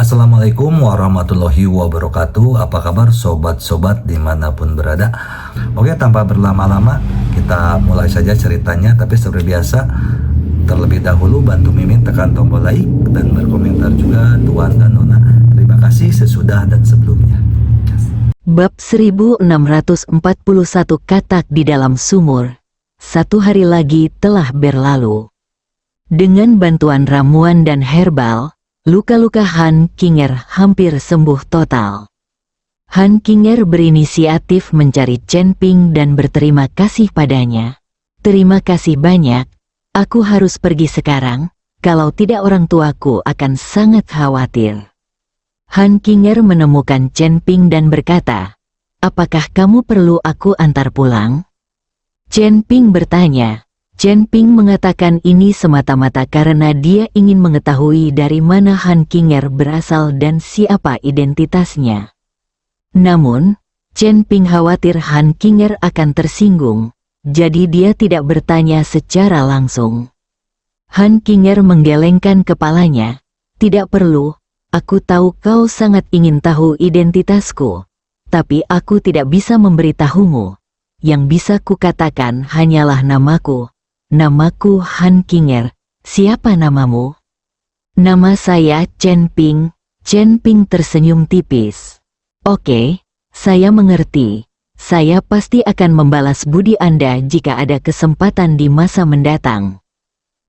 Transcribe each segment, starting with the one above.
Assalamualaikum warahmatullahi wabarakatuh. Apa kabar sobat-sobat dimanapun berada? Oke, tanpa berlama-lama kita mulai saja ceritanya. Tapi seperti biasa, terlebih dahulu bantu Mimin tekan tombol like dan berkomentar juga Tuan dan Nona. Terima kasih sesudah dan sebelumnya. Bab 1641 katak di dalam sumur. Satu hari lagi telah berlalu. Dengan bantuan ramuan dan herbal, luka-luka Han Kinger hampir sembuh total. Han Kinger berinisiatif mencari Chen Ping dan berterima kasih padanya. Terima kasih banyak, aku harus pergi sekarang, kalau tidak orang tuaku akan sangat khawatir. Han Kinger menemukan Chen Ping dan berkata, apakah kamu perlu aku antar pulang? Chen Ping bertanya. Chen Ping mengatakan ini semata-mata karena dia ingin mengetahui dari mana Han Kinger berasal dan siapa identitasnya. Namun, Chen Ping khawatir Han Kinger akan tersinggung, jadi dia tidak bertanya secara langsung. Han Kinger menggelengkan kepalanya, tidak perlu, aku tahu kau sangat ingin tahu identitasku, tapi aku tidak bisa memberitahumu. Yang bisa kukatakan hanyalah namaku. Namaku Han Kinger. Siapa namamu? Nama saya Chen Ping. Chen Ping tersenyum tipis. Oke, saya mengerti. Saya pasti akan membalas budi Anda jika ada kesempatan di masa mendatang.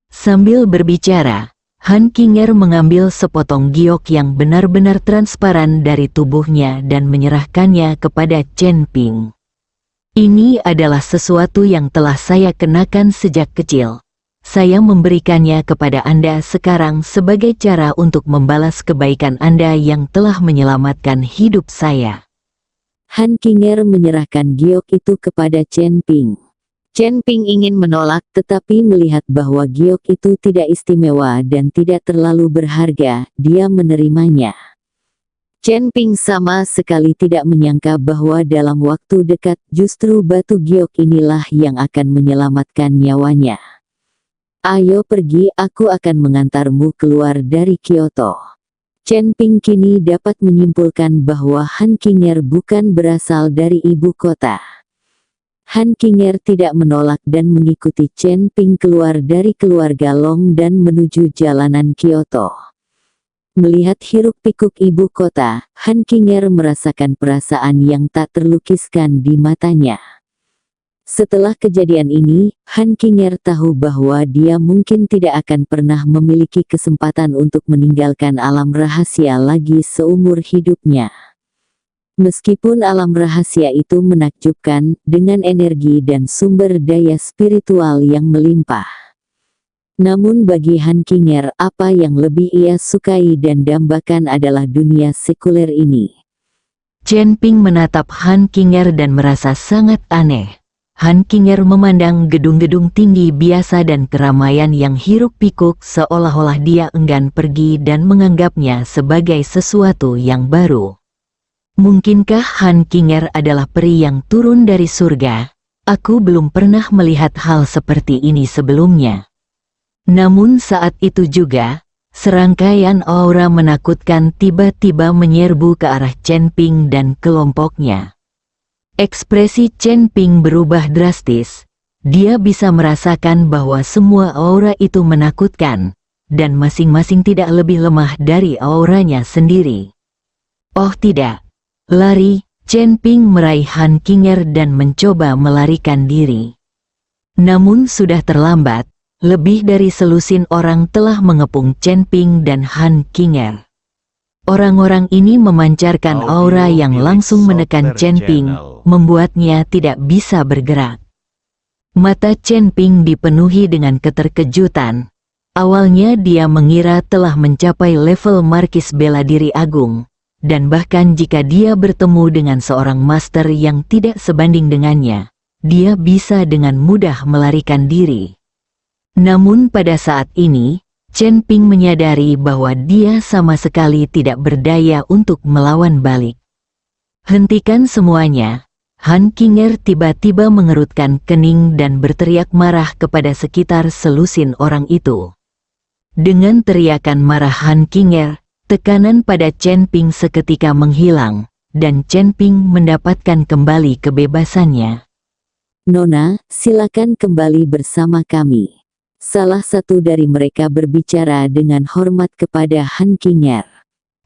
Sambil berbicara, Han Kinger mengambil sepotong giok yang benar-benar transparan dari tubuhnya dan menyerahkannya kepada Chen Ping. Ini adalah sesuatu yang telah saya kenakan sejak kecil. Saya memberikannya kepada Anda sekarang sebagai cara untuk membalas kebaikan Anda yang telah menyelamatkan hidup saya. Han Kinger menyerahkan giok itu kepada Chen Ping. Chen Ping ingin menolak tetapi melihat bahwa giok itu tidak istimewa dan tidak terlalu berharga, dia menerimanya. Chen Ping sama sekali tidak menyangka bahwa dalam waktu dekat justru batu giok inilah yang akan menyelamatkan nyawanya. Ayo pergi, aku akan mengantarmu keluar dari Kyoto. Chen Ping kini dapat menyimpulkan bahwa Han Kinger bukan berasal dari ibu kota. Han Kinger tidak menolak dan mengikuti Chen Ping keluar dari keluarga Long dan menuju jalanan Kyoto. Melihat hiruk-pikuk ibu kota, Han Kinger merasakan perasaan yang tak terlukiskan di matanya. Setelah kejadian ini, Han Kinger tahu bahwa dia mungkin tidak akan pernah memiliki kesempatan untuk meninggalkan alam rahasia lagi seumur hidupnya. Meskipun alam rahasia itu menakjubkan, dengan energi dan sumber daya spiritual yang melimpah. Namun bagi Han Kinger, apa yang lebih ia sukai dan dambakan adalah dunia sekuler ini. Chen Ping menatap Han Kinger dan merasa sangat aneh. Han Kinger memandang gedung-gedung tinggi biasa dan keramaian yang hiruk-pikuk seolah-olah dia enggan pergi dan menganggapnya sebagai sesuatu yang baru. Mungkinkah Han Kinger adalah peri yang turun dari surga? Aku belum pernah melihat hal seperti ini sebelumnya. Namun saat itu juga, serangkaian aura menakutkan tiba-tiba menyerbu ke arah Chen Ping dan kelompoknya. Ekspresi Chen Ping berubah drastis. Dia bisa merasakan bahwa semua aura itu menakutkan, dan masing-masing tidak lebih lemah dari auranya sendiri. Oh tidak, lari! Chen Ping meraih Han Kinger dan mencoba melarikan diri. Namun sudah terlambat. Lebih dari selusin orang telah mengepung Chen Ping dan Han Kinger. Orang-orang ini memancarkan aura yang langsung menekan Chen Ping, membuatnya tidak bisa bergerak. Mata Chen Ping dipenuhi dengan keterkejutan. Awalnya dia mengira telah mencapai level markis bela diri agung, dan bahkan jika dia bertemu dengan seorang master yang tidak sebanding dengannya, dia bisa dengan mudah melarikan diri. Namun pada saat ini, Chen Ping menyadari bahwa dia sama sekali tidak berdaya untuk melawan balik. Hentikan semuanya! Han Kinger tiba-tiba mengerutkan kening dan berteriak marah kepada sekitar selusin orang itu. Dengan teriakan marah Han Kinger, Tekanan pada Chen Ping seketika menghilang, dan Chen Ping mendapatkan kembali kebebasannya. Nona, silakan kembali bersama kami. Salah satu dari mereka berbicara dengan hormat kepada Han Qinger.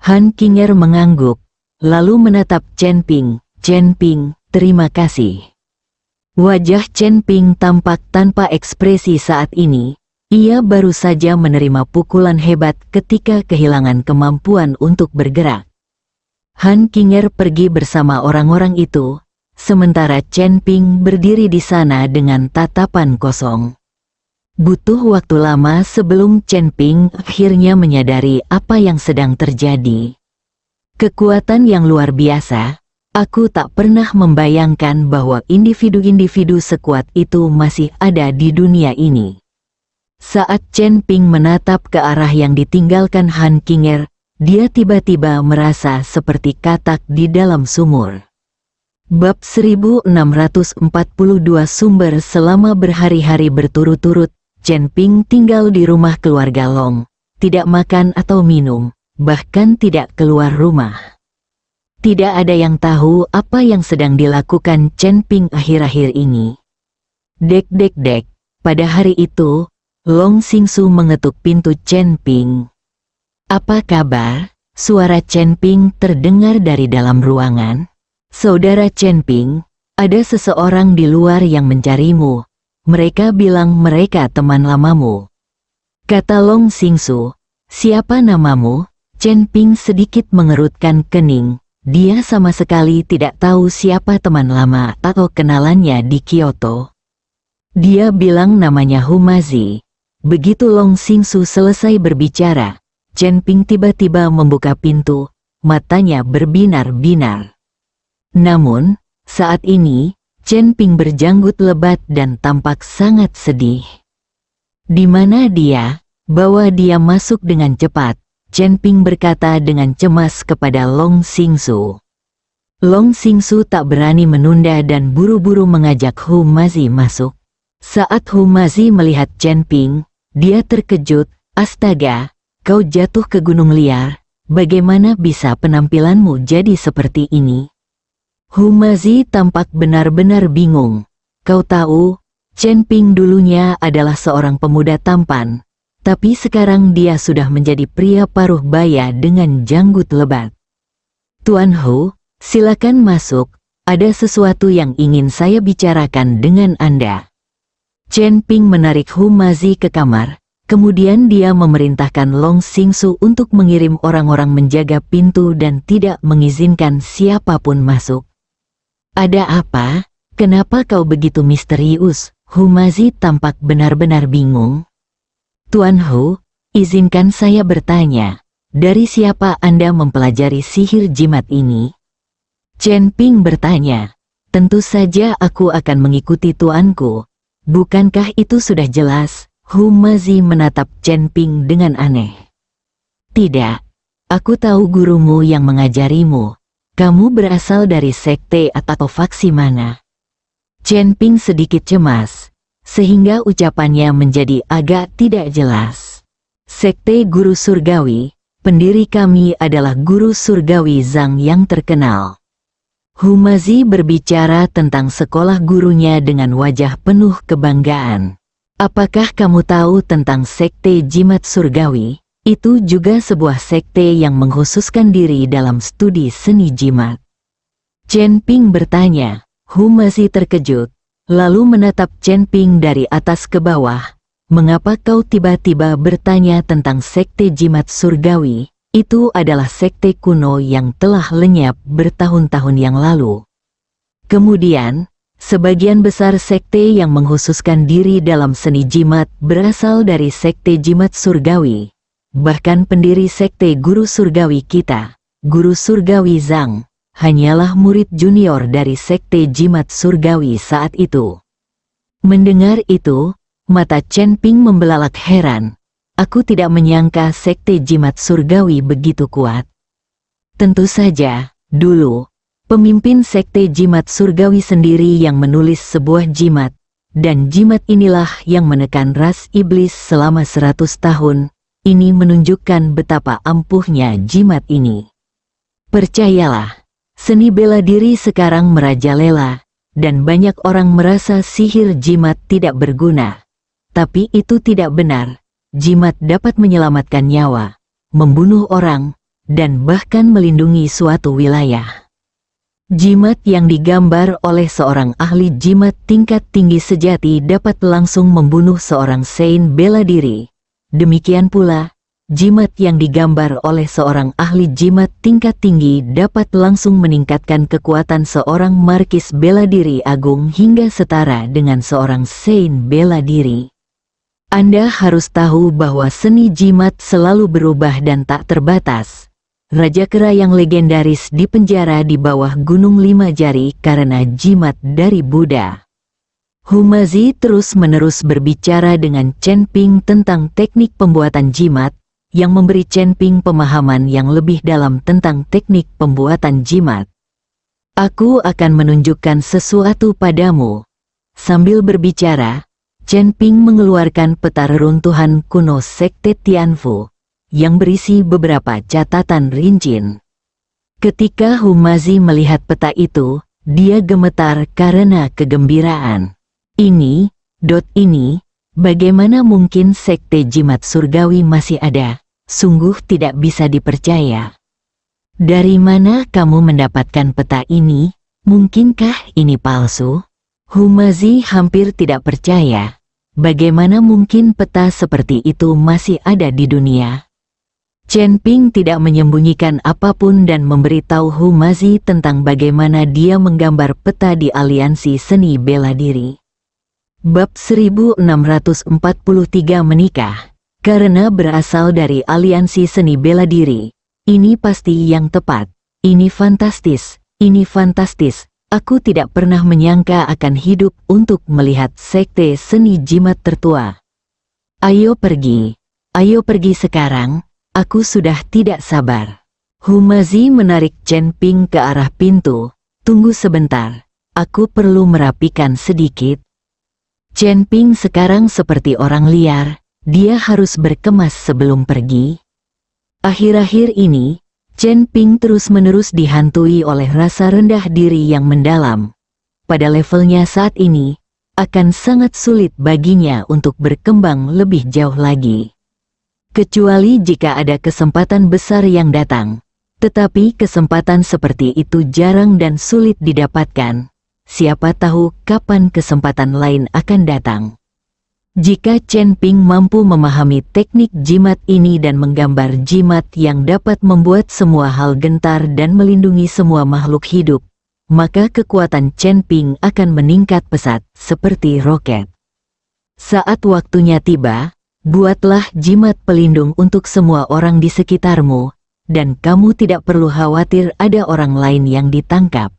Han Qinger mengangguk, lalu menatap Chen Ping. Chen Ping, terima kasih. Wajah Chen Ping tampak tanpa ekspresi saat ini. Ia baru saja menerima pukulan hebat ketika kehilangan kemampuan untuk bergerak. Han Qinger pergi bersama orang-orang itu, sementara Chen Ping berdiri di sana dengan tatapan kosong. Butuh waktu lama sebelum Chen Ping akhirnya menyadari apa yang sedang terjadi. Kekuatan yang luar biasa. Aku tak pernah membayangkan bahwa individu-individu sekuat itu masih ada di dunia ini. Saat Chen Ping menatap ke arah yang ditinggalkan Han Qinger, dia tiba-tiba merasa seperti katak di dalam sumur. Bab 1642 sumber. Selama berhari-hari berturut-turut, Chen Ping tinggal di rumah keluarga Long, tidak makan atau minum, bahkan tidak keluar rumah. Tidak ada yang tahu apa yang sedang dilakukan Chen Ping akhir-akhir ini. Dek dek dek, pada hari itu, Long Xingsu mengetuk pintu Chen Ping. Apa kabar? Suara Chen Ping terdengar dari dalam ruangan. Saudara Chen Ping, ada seseorang di luar yang mencarimu. Mereka bilang mereka teman lamamu. Kata Long Xingsu. Siapa namamu? Chen Ping sedikit mengerutkan kening. Dia sama sekali tidak tahu siapa teman lama atau kenalannya di Kyoto. Dia bilang namanya Humazi. Begitu Long Xingsu selesai berbicara, Chen Ping tiba-tiba membuka pintu, matanya berbinar-binar. Namun, saat ini, Chen Ping berjanggut lebat dan tampak sangat sedih. Di mana dia? Bawa dia masuk dengan cepat. Chen Ping berkata dengan cemas kepada Long Xingsu. Long Xingsu tak berani menunda dan buru-buru mengajak Humazi masuk. Saat Humazi melihat Chen Ping, dia terkejut. Astaga, kau jatuh ke gunung liar, bagaimana bisa penampilanmu jadi seperti ini? Humazi tampak benar-benar bingung. Kau tahu, Chen Ping dulunya adalah seorang pemuda tampan. Tapi sekarang dia sudah menjadi pria paruh baya dengan janggut lebat. Tuan Hu, silakan masuk, ada sesuatu yang ingin saya bicarakan dengan Anda. Chen Ping menarik Humazi ke kamar, kemudian dia memerintahkan Long Xingsu untuk mengirim orang-orang menjaga pintu dan tidak mengizinkan siapapun masuk. Ada apa? Kenapa kau begitu misterius? Humazi tampak benar-benar bingung. Tuan Hu, izinkan saya bertanya, dari siapa Anda mempelajari sihir jimat ini? Chen Ping bertanya, tentu saja aku akan mengikuti tuanku. Bukankah itu sudah jelas? Humazi menatap Chen Ping dengan aneh. Tidak, aku tahu gurumu yang mengajarimu. Kamu berasal dari sekte atau faksi mana? Chen Ping sedikit cemas, sehingga ucapannya menjadi agak tidak jelas. Sekte Guru Surgawi, pendiri kami adalah Guru Surgawi Zhang yang terkenal. Humazi berbicara tentang sekolah gurunya dengan wajah penuh kebanggaan. Apakah kamu tahu tentang sekte jimat surgawi? Itu juga sebuah sekte yang mengkhususkan diri dalam studi seni jimat. Chen Ping bertanya. Humazi terkejut, lalu menatap Chen Ping dari atas ke bawah. Mengapa kau tiba-tiba bertanya tentang sekte jimat surgawi? Itu adalah sekte kuno yang telah lenyap bertahun-tahun yang lalu. Kemudian, sebagian besar sekte yang mengkhususkan diri dalam seni jimat berasal dari sekte jimat surgawi. Bahkan pendiri sekte Guru Surgawi kita, Guru Surgawi Zhang, hanyalah murid junior dari sekte jimat surgawi saat itu. Mendengar itu, mata Chen Ping membelalak heran. Aku tidak menyangka sekte jimat surgawi begitu kuat. Tentu saja, dulu, pemimpin sekte jimat surgawi sendiri yang menulis sebuah jimat, dan jimat inilah yang menekan ras iblis selama 100 tahun, ini menunjukkan betapa ampuhnya jimat ini. Percayalah, seni bela diri sekarang merajalela, dan banyak orang merasa sihir jimat tidak berguna. Tapi itu tidak benar. Jimat dapat menyelamatkan nyawa, membunuh orang, dan bahkan melindungi suatu wilayah. Jimat yang digambar oleh seorang ahli jimat tingkat tinggi sejati dapat langsung membunuh seorang saint bela diri. Demikian pula, jimat yang digambar oleh seorang ahli jimat tingkat tinggi dapat langsung meningkatkan kekuatan seorang markis bela diri agung hingga setara dengan seorang saint bela diri. Anda harus tahu bahwa seni jimat selalu berubah dan tak terbatas. Raja kera yang legendaris dipenjara di bawah Gunung Lima Jari karena jimat dari Buddha. Humazi terus-menerus berbicara dengan Chen Ping tentang teknik pembuatan jimat, yang memberi Chen Ping pemahaman yang lebih dalam tentang teknik pembuatan jimat. Aku akan menunjukkan sesuatu padamu. Sambil berbicara, Chen Ping mengeluarkan peta reruntuhan kuno Sekte Tianfu, yang berisi beberapa catatan rinci. Ketika Humazi melihat peta itu, dia gemetar karena kegembiraan. Ini, bagaimana mungkin sekte jimat surgawi masih ada? Sungguh tidak bisa dipercaya. Dari mana kamu mendapatkan peta ini? Mungkinkah ini palsu? Humazi hampir tidak percaya. Bagaimana mungkin peta seperti itu masih ada di dunia? Chen Ping tidak menyembunyikan apapun dan memberitahu Humazi tentang bagaimana dia menggambar peta di aliansi seni bela diri. Bab 1643 menikah. Karena berasal dari aliansi seni bela diri, ini pasti yang tepat. Ini fantastis, ini fantastis. Aku tidak pernah menyangka akan hidup untuk melihat sekte seni jimat tertua. Ayo pergi sekarang. Aku sudah tidak sabar. Humazi menarik Chen Ping ke arah pintu. Tunggu sebentar, aku perlu merapikan sedikit. Chen Ping sekarang seperti orang liar, dia harus berkemas sebelum pergi. Akhir-akhir ini, Chen Ping terus-menerus dihantui oleh rasa rendah diri yang mendalam. Pada levelnya saat ini, akan sangat sulit baginya untuk berkembang lebih jauh lagi. Kecuali jika ada kesempatan besar yang datang. Tetapi kesempatan seperti itu jarang dan sulit didapatkan. Siapa tahu kapan kesempatan lain akan datang. Jika Chen Ping mampu memahami teknik jimat ini dan menggambar jimat yang dapat membuat semua hal gentar dan melindungi semua makhluk hidup, maka kekuatan Chen Ping akan meningkat pesat seperti roket. Saat waktunya tiba, buatlah jimat pelindung untuk semua orang di sekitarmu, dan kamu tidak perlu khawatir ada orang lain yang ditangkap.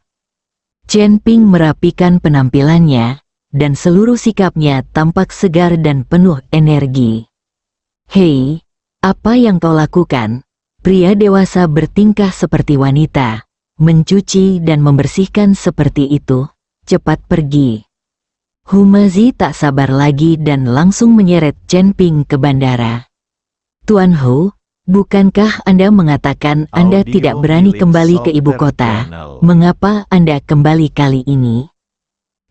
Chen Ping merapikan penampilannya, dan seluruh sikapnya tampak segar dan penuh energi. Hei, apa yang kau lakukan? Pria dewasa bertingkah seperti wanita, mencuci dan membersihkan seperti itu, cepat pergi. Humazi tak sabar lagi dan langsung menyeret Chen Ping ke bandara. Tuan Hu, bukankah Anda mengatakan Anda tidak berani kembali ke ibu kota? Mengapa Anda kembali kali ini?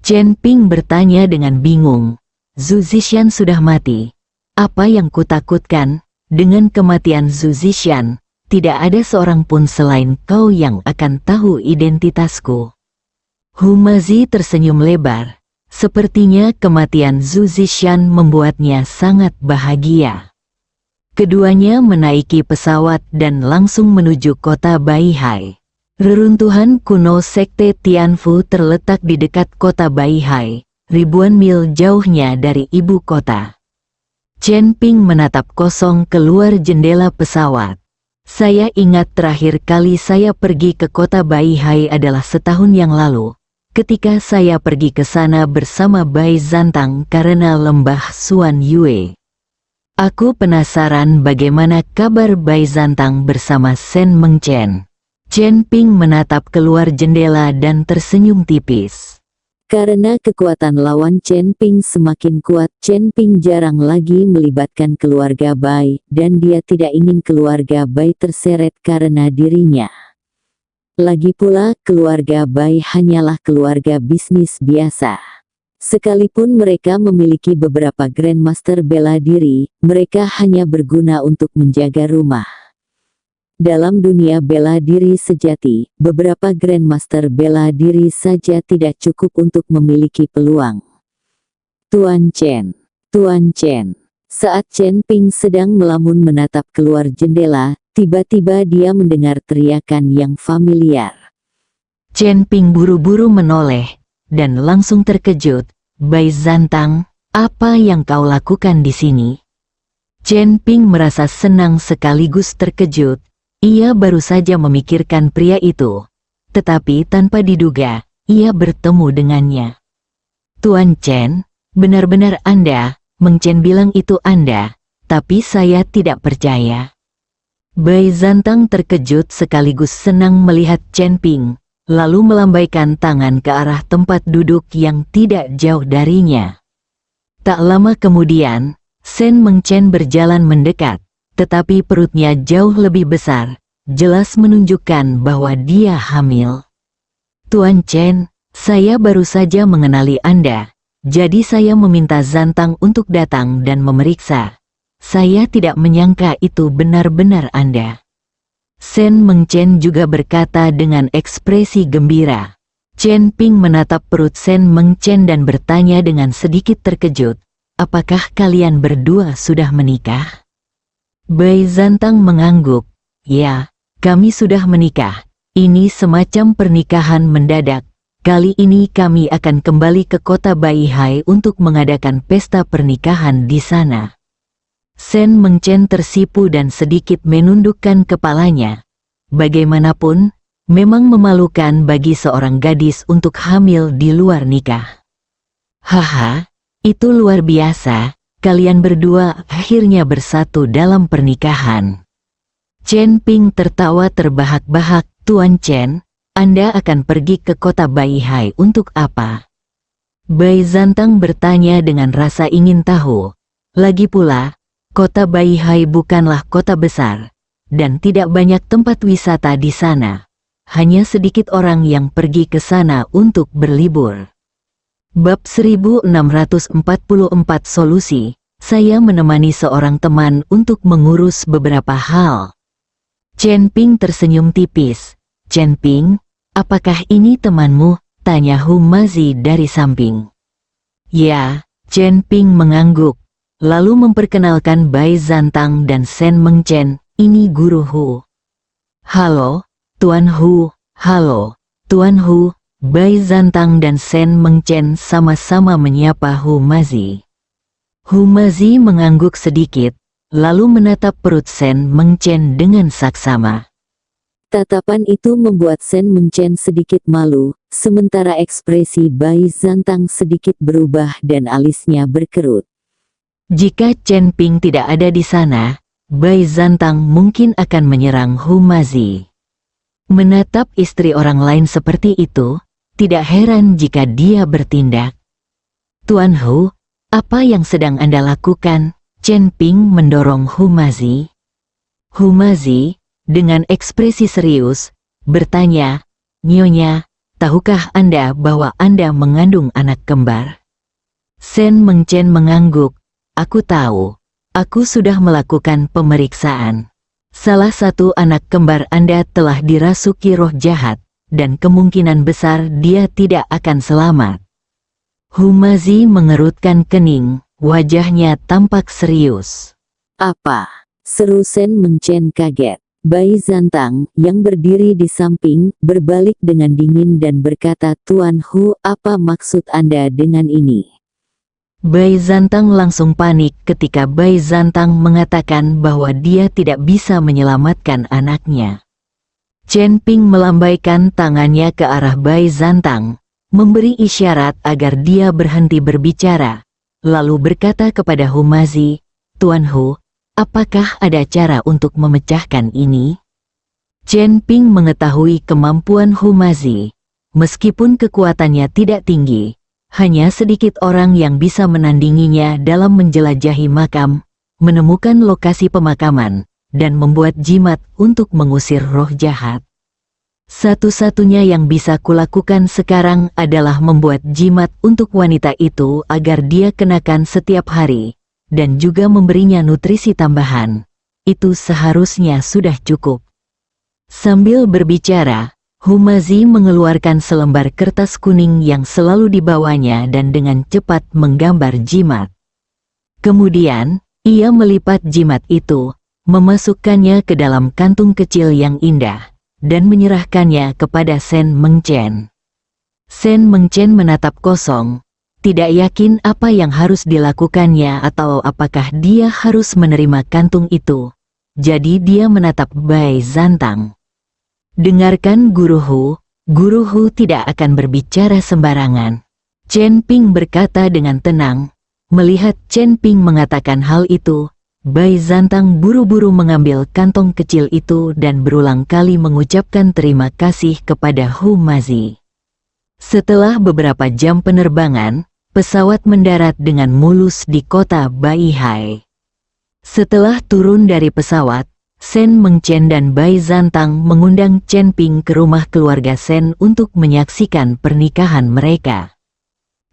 Chen Ping bertanya dengan bingung. Zhu Zishan sudah mati. Apa yang kutakutkan? Dengan kematian Zhu Zishan, tidak ada seorang pun selain kau yang akan tahu identitasku. Humazi tersenyum lebar. Sepertinya kematian Zhu Zishan membuatnya sangat bahagia. Keduanya menaiki pesawat dan langsung menuju kota Baihai. Reruntuhan kuno Sekte Tianfu terletak di dekat kota Baihai, ribuan mil jauhnya dari ibu kota. Chen Ping menatap kosong keluar jendela pesawat. Saya ingat terakhir kali saya pergi ke kota Baihai adalah setahun yang lalu. Ketika saya pergi ke sana bersama Bai Zantang karena lembah Suan Yue. Aku penasaran bagaimana kabar Bai Zantang bersama Sen Mengchen. Chen Ping menatap keluar jendela dan tersenyum tipis. Karena kekuatan lawan Chen Ping semakin kuat, Chen Ping jarang lagi melibatkan keluarga Bai, dan dia tidak ingin keluarga Bai terseret karena dirinya. Lagi pula, keluarga Bai hanyalah keluarga bisnis biasa. Sekalipun mereka memiliki beberapa Grandmaster bela diri, mereka hanya berguna untuk menjaga rumah. Dalam dunia bela diri sejati, beberapa Grandmaster bela diri saja tidak cukup untuk memiliki peluang. Tuan Chen. Saat Chen Ping sedang melamun menatap keluar jendela, tiba-tiba dia mendengar teriakan yang familiar. Chen Ping buru-buru menoleh, dan langsung terkejut. Bai Zantang, apa yang kau lakukan di sini? Chen Ping merasa senang sekaligus terkejut. Ia baru saja memikirkan pria itu, tetapi tanpa diduga, ia bertemu dengannya. Tuan Chen, benar-benar Anda, Meng Chen bilang itu Anda, tapi saya tidak percaya. Bai Zantang terkejut sekaligus senang melihat Chen Ping, lalu melambaikan tangan ke arah tempat duduk yang tidak jauh darinya. Tak lama kemudian, Sen Meng Chen berjalan mendekat. Tetapi perutnya jauh lebih besar, jelas menunjukkan bahwa dia hamil. Tuan Chen, saya baru saja mengenali Anda, jadi saya meminta Zantang untuk datang dan memeriksa. Saya tidak menyangka itu benar-benar Anda. Sen Meng Chen juga berkata dengan ekspresi gembira. Chen Ping menatap perut Sen Meng Chen dan bertanya dengan sedikit terkejut, apakah kalian berdua sudah menikah? Bai Zantang mengangguk. Ya, kami sudah menikah. Ini semacam pernikahan mendadak. Kali ini kami akan kembali ke kota Baihai untuk mengadakan pesta pernikahan di sana. Sen Meng Chen tersipu dan sedikit menundukkan kepalanya. Bagaimanapun, memang memalukan bagi seorang gadis untuk hamil di luar nikah. Haha, itu luar biasa. Kalian berdua akhirnya bersatu dalam pernikahan. Chen Ping tertawa terbahak-bahak. Tuan Chen, Anda akan pergi ke kota Baihai untuk apa? Bai Zantang bertanya dengan rasa ingin tahu. Lagi pula, kota Baihai bukanlah kota besar, dan tidak banyak tempat wisata di sana. Hanya sedikit orang yang pergi ke sana untuk berlibur. Bab 1644 Solusi, saya menemani seorang teman untuk mengurus beberapa hal. Chen Ping tersenyum tipis. Chen Ping, apakah ini temanmu? Tanya Hu Mazi dari samping. Ya, Chen Ping mengangguk, lalu memperkenalkan Bai Zantang dan Sen Meng Chen, ini Guru Hu. Halo, Tuan Hu. Halo, Tuan Hu. Bai Zantang dan Sen Meng Chen sama-sama menyapa Hu Mazi. Hu Mazi mengangguk sedikit, lalu menatap perut Sen Meng Chen dengan saksama. Tatapan itu membuat Sen Meng Chen sedikit malu, sementara ekspresi Bai Zantang sedikit berubah dan alisnya berkerut. Jika Chen Ping tidak ada di sana, Bai Zantang mungkin akan menyerang Hu Mazi. Menatap istri orang lain seperti itu, tidak heran jika dia bertindak. Tuan Hu, apa yang sedang Anda lakukan? Chen Ping mendorong Hu Mazi. Hu Mazi, dengan ekspresi serius, bertanya, Nyonya, tahukah Anda bahwa Anda mengandung anak kembar? Sen Meng Chen mengangguk, aku tahu, aku sudah melakukan pemeriksaan. Salah satu anak kembar Anda telah dirasuki roh jahat, dan kemungkinan besar dia tidak akan selamat. Hu Mazi mengerutkan kening, wajahnya tampak serius. Apa? Seru Sen Meng Chen kaget. Bai Zantang, yang berdiri di samping, berbalik dengan dingin dan berkata, Tuan Hu, apa maksud Anda dengan ini? Bai Zantang langsung panik ketika Bai Zantang mengatakan bahwa dia tidak bisa menyelamatkan anaknya. Chen Ping melambaikan tangannya ke arah Bai Zantang, memberi isyarat agar dia berhenti berbicara, lalu berkata kepada Hu Mazi, Tuan Hu, apakah ada cara untuk memecahkan ini? Chen Ping mengetahui kemampuan Hu Mazi. Meskipun kekuatannya tidak tinggi, hanya sedikit orang yang bisa menandinginya dalam menjelajahi makam, menemukan lokasi pemakaman, dan membuat jimat untuk mengusir roh jahat. Satu-satunya yang bisa kulakukan sekarang adalah membuat jimat untuk wanita itu agar dia kenakan setiap hari, dan juga memberinya nutrisi tambahan. Itu seharusnya sudah cukup. Sambil berbicara, Humazi mengeluarkan selembar kertas kuning yang selalu dibawanya dan dengan cepat menggambar jimat. Kemudian, ia melipat jimat itu, memasukkannya ke dalam kantung kecil yang indah, dan menyerahkannya kepada Sen Mengchen. Sen Mengchen menatap kosong, tidak yakin apa yang harus dilakukannya atau apakah dia harus menerima kantung itu. Jadi dia menatap Bai Zantang. Dengarkan Guruhu tidak akan berbicara sembarangan. Chen Ping berkata dengan tenang. Melihat Chen Ping mengatakan hal itu, Bai Zantang buru-buru mengambil kantong kecil itu dan berulang kali mengucapkan terima kasih kepada Humazi. Setelah beberapa jam penerbangan, pesawat mendarat dengan mulus di kota Baihai. Setelah turun dari pesawat, Sen Mengchen dan Bai Zantang mengundang Chen Ping ke rumah keluarga Sen untuk menyaksikan pernikahan mereka.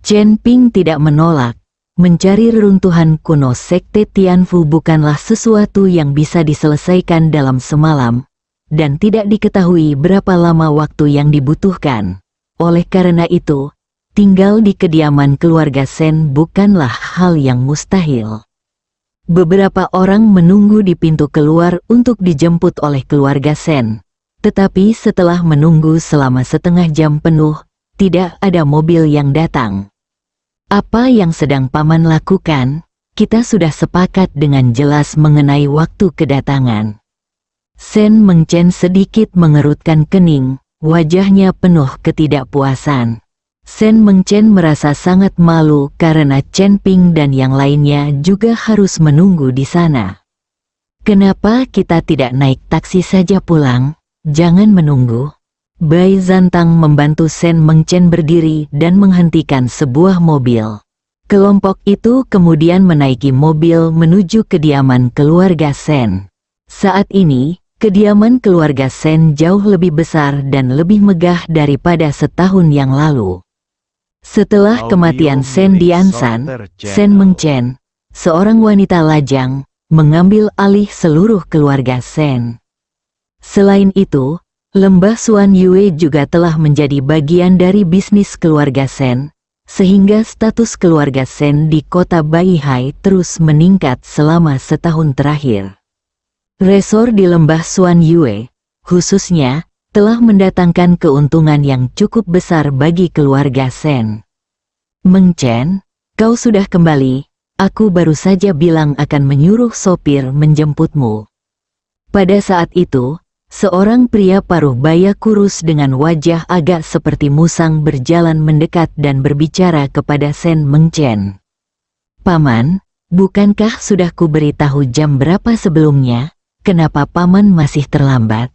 Chen Ping tidak menolak. Mencari reruntuhan kuno sekte Tianfu bukanlah sesuatu yang bisa diselesaikan dalam semalam, dan tidak diketahui berapa lama waktu yang dibutuhkan. Oleh karena itu, tinggal di kediaman keluarga Sen bukanlah hal yang mustahil. Beberapa orang menunggu di pintu keluar untuk dijemput oleh keluarga Sen. Tetapi setelah menunggu selama setengah jam penuh, tidak ada mobil yang datang. Apa yang sedang Paman lakukan? Kita sudah sepakat dengan jelas mengenai waktu kedatangan. Sen Mengchen sedikit mengerutkan kening, wajahnya penuh ketidakpuasan. Sen Mengchen merasa sangat malu karena Chen Ping dan yang lainnya juga harus menunggu di sana. Kenapa kita tidak naik taksi saja pulang? Jangan menunggu. Bai Zantang membantu Sen Mengchen berdiri dan menghentikan sebuah mobil. Kelompok itu kemudian menaiki mobil menuju kediaman keluarga Sen. Saat ini, kediaman keluarga Sen jauh lebih besar dan lebih megah daripada setahun yang lalu. Setelah kematian Sen Diansan, Sen Mengchen, seorang wanita lajang, mengambil alih seluruh keluarga Sen. Selain itu, Lembah Suan Yue juga telah menjadi bagian dari bisnis keluarga Sen, sehingga status keluarga Sen di kota Baihai terus meningkat selama setahun terakhir. Resor di Lembah Suan Yue, khususnya, telah mendatangkan keuntungan yang cukup besar bagi keluarga Sen. Mengchen, kau sudah kembali, aku baru saja bilang akan menyuruh sopir menjemputmu. Pada saat itu, seorang pria paruh baya kurus dengan wajah agak seperti musang berjalan mendekat dan berbicara kepada Sen Mengchen. Paman, bukankah sudah kuberitahu jam berapa sebelumnya? Kenapa Paman masih terlambat?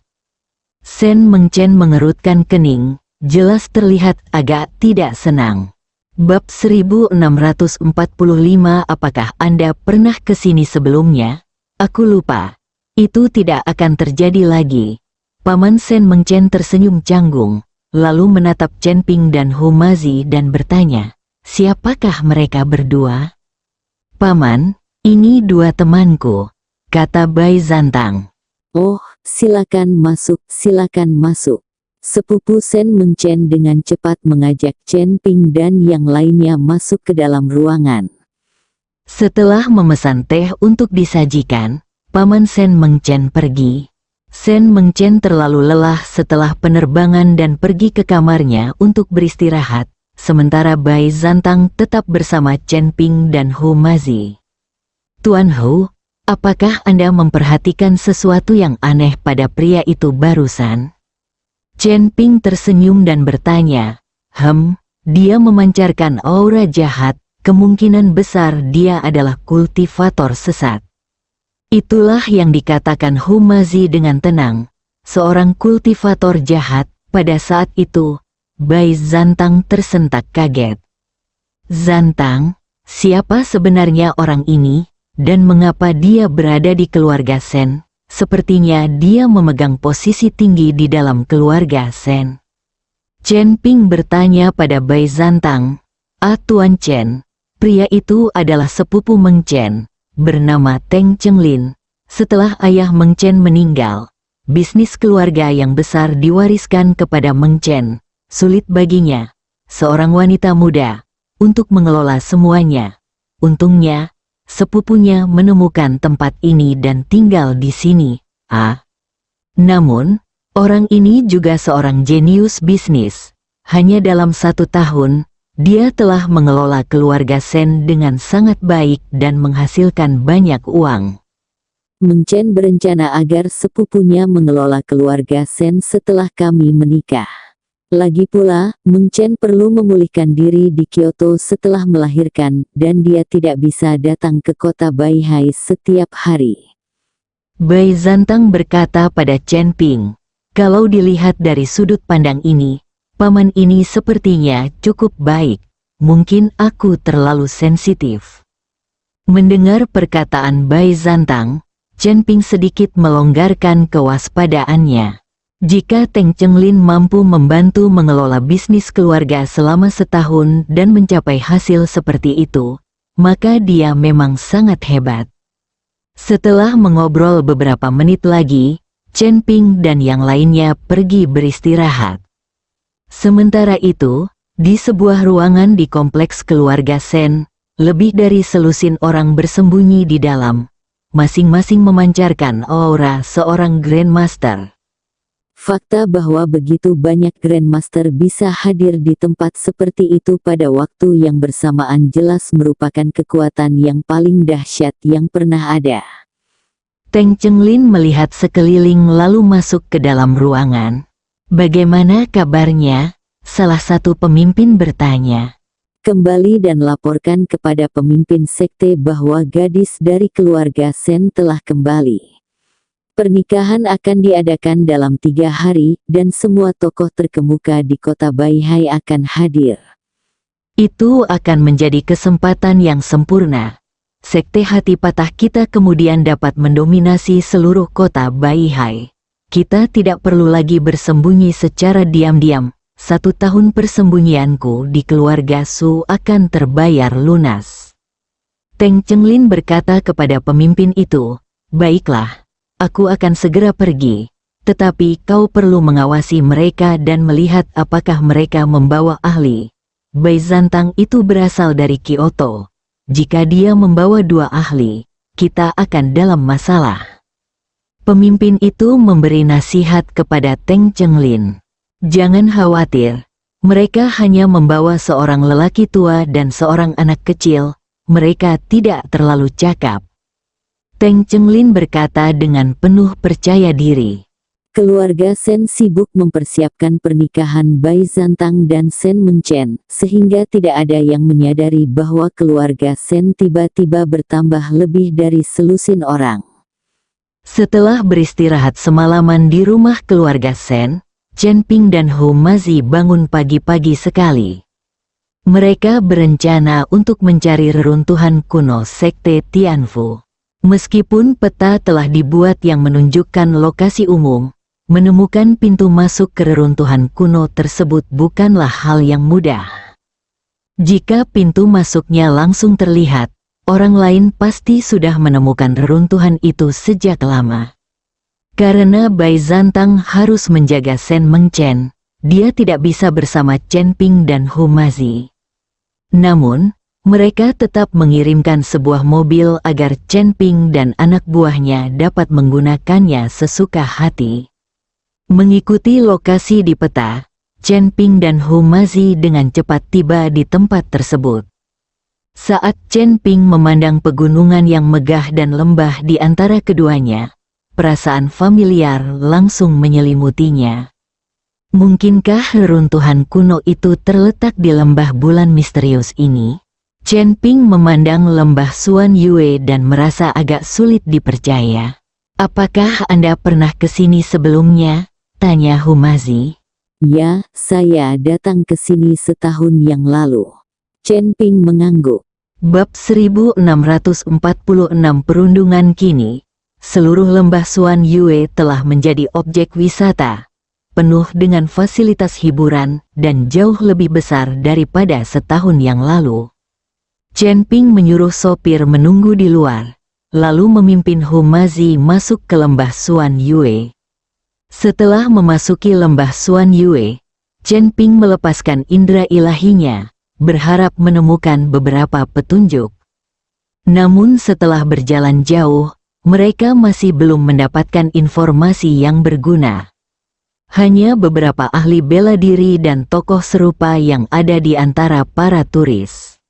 Sen Mengchen mengerutkan kening, jelas terlihat agak tidak senang. Bab 1645. Apakah Anda pernah ke sini sebelumnya? Aku lupa. Itu tidak akan terjadi lagi. Paman Sen Mengchen tersenyum canggung, lalu menatap Chen Ping dan Humazi dan bertanya, siapakah mereka berdua? Paman, ini dua temanku, kata Bai Zantang. Oh, silakan masuk, silakan masuk. Sepupu Sen Mengchen dengan cepat mengajak Chen Ping dan yang lainnya masuk ke dalam ruangan. Setelah memesan teh untuk disajikan, Paman Sen Mengchen pergi. Sen Mengchen terlalu lelah setelah penerbangan dan pergi ke kamarnya untuk beristirahat, sementara Bai Zantang tetap bersama Chen Ping dan Humazi. Tuan Hu, apakah Anda memperhatikan sesuatu yang aneh pada pria itu barusan? Chen Ping tersenyum dan bertanya, dia memancarkan aura jahat, kemungkinan besar dia adalah kultivator sesat. Itulah yang dikatakan Humazi dengan tenang, seorang kultivator jahat. Pada saat itu, Bai Zantang tersentak kaget. Zantang, siapa sebenarnya orang ini, dan mengapa dia berada di keluarga Sen? Sepertinya dia memegang posisi tinggi di dalam keluarga Sen. Chen Ping bertanya pada Bai Zantang, Tuan Chen, pria itu adalah sepupu Meng Chen, bernama Teng Chenglin. Setelah ayah Meng Chen meninggal, bisnis keluarga yang besar diwariskan kepada Meng Chen. Sulit baginya, seorang wanita muda, untuk mengelola semuanya. Untungnya, sepupunya menemukan tempat ini dan tinggal di sini. Namun, orang ini juga seorang jenius bisnis. Hanya dalam 1 tahun, dia telah mengelola keluarga Sen dengan sangat baik dan menghasilkan banyak uang. Meng Chen berencana agar sepupunya mengelola keluarga Sen setelah kami menikah. Lagi pula, Meng Chen perlu memulihkan diri di Kyoto setelah melahirkan, dan dia tidak bisa datang ke kota Baihai setiap hari. Bai Zantang berkata pada Chen Ping, kalau dilihat dari sudut pandang ini, paman ini sepertinya cukup baik. Mungkin aku terlalu sensitif. Mendengar perkataan Bai Zantang, Chen Ping sedikit melonggarkan kewaspadaannya. Jika Teng Chenglin mampu membantu mengelola bisnis keluarga selama 1 tahun dan mencapai hasil seperti itu, maka dia memang sangat hebat. Setelah mengobrol beberapa menit lagi, Chen Ping dan yang lainnya pergi beristirahat. Sementara itu, di sebuah ruangan di kompleks keluarga Sen, lebih dari selusin orang bersembunyi di dalam, masing-masing memancarkan aura seorang Grandmaster. Fakta bahwa begitu banyak Grandmaster bisa hadir di tempat seperti itu pada waktu yang bersamaan jelas merupakan kekuatan yang paling dahsyat yang pernah ada. Teng Chenglin melihat sekeliling lalu masuk ke dalam ruangan. Bagaimana kabarnya? Salah satu pemimpin bertanya. Kembali dan laporkan kepada pemimpin sekte bahwa gadis dari keluarga Sen telah kembali. Pernikahan akan diadakan dalam 3 hari, dan semua tokoh terkemuka di kota Baihai akan hadir. Itu akan menjadi kesempatan yang sempurna. Sekte hati patah kita kemudian dapat mendominasi seluruh kota Baihai. Kita tidak perlu lagi bersembunyi secara diam-diam. 1 tahun persembunyianku di keluarga Su akan terbayar lunas. Teng Chenglin berkata kepada pemimpin itu, baiklah. Aku akan segera pergi, tetapi kau perlu mengawasi mereka dan melihat apakah mereka membawa ahli. Bai Zantang itu berasal dari Kyoto. Jika dia membawa 2 ahli, kita akan dalam masalah. Pemimpin itu memberi nasihat kepada Teng Chenglin. Jangan khawatir, mereka hanya membawa seorang lelaki tua dan seorang anak kecil, mereka tidak terlalu cakap. Teng Chenglin berkata dengan penuh percaya diri. Keluarga Sen sibuk mempersiapkan pernikahan Bai Zantang dan Sen Meng Chen, sehingga tidak ada yang menyadari bahwa keluarga Sen tiba-tiba bertambah lebih dari selusin orang. Setelah beristirahat semalaman di rumah keluarga Sen, Chen Ping dan Hu Mazi bangun pagi-pagi sekali. Mereka berencana untuk mencari reruntuhan kuno sekte Tianfu. Meskipun peta telah dibuat yang menunjukkan lokasi umum, menemukan pintu masuk ke reruntuhan kuno tersebut bukanlah hal yang mudah. Jika pintu masuknya langsung terlihat, orang lain pasti sudah menemukan reruntuhan itu sejak lama. Karena Bai Zantang harus menjaga Sen Meng Chen, dia tidak bisa bersama Chen Ping dan Hu Mazi. Namun, mereka tetap mengirimkan sebuah mobil agar Chen Ping dan anak buahnya dapat menggunakannya sesuka hati. Mengikuti lokasi di peta, Chen Ping dan Hu Mazi dengan cepat tiba di tempat tersebut. Saat Chen Ping memandang pegunungan yang megah dan lembah di antara keduanya, perasaan familiar langsung menyelimutinya. Mungkinkah reruntuhan kuno itu terletak di lembah bulan misterius ini? Chen Ping memandang lembah Suan Yue dan merasa agak sulit dipercaya. Apakah Anda pernah ke sini sebelumnya? Tanya Hu Mazi. Ya, saya datang ke sini setahun yang lalu. Chen Ping mengangguk. Bab 1646 Perundungan. Kini, seluruh lembah Suan Yue telah menjadi objek wisata, penuh dengan fasilitas hiburan dan jauh lebih besar daripada setahun yang lalu. Chen Ping menyuruh sopir menunggu di luar, lalu memimpin Humazi masuk ke lembah Suan Yue. Setelah memasuki lembah Suan Yue, Chen Ping melepaskan indera ilahinya, berharap menemukan beberapa petunjuk. Namun setelah berjalan jauh, mereka masih belum mendapatkan informasi yang berguna. Hanya beberapa ahli bela diri dan tokoh serupa yang ada di antara para turis.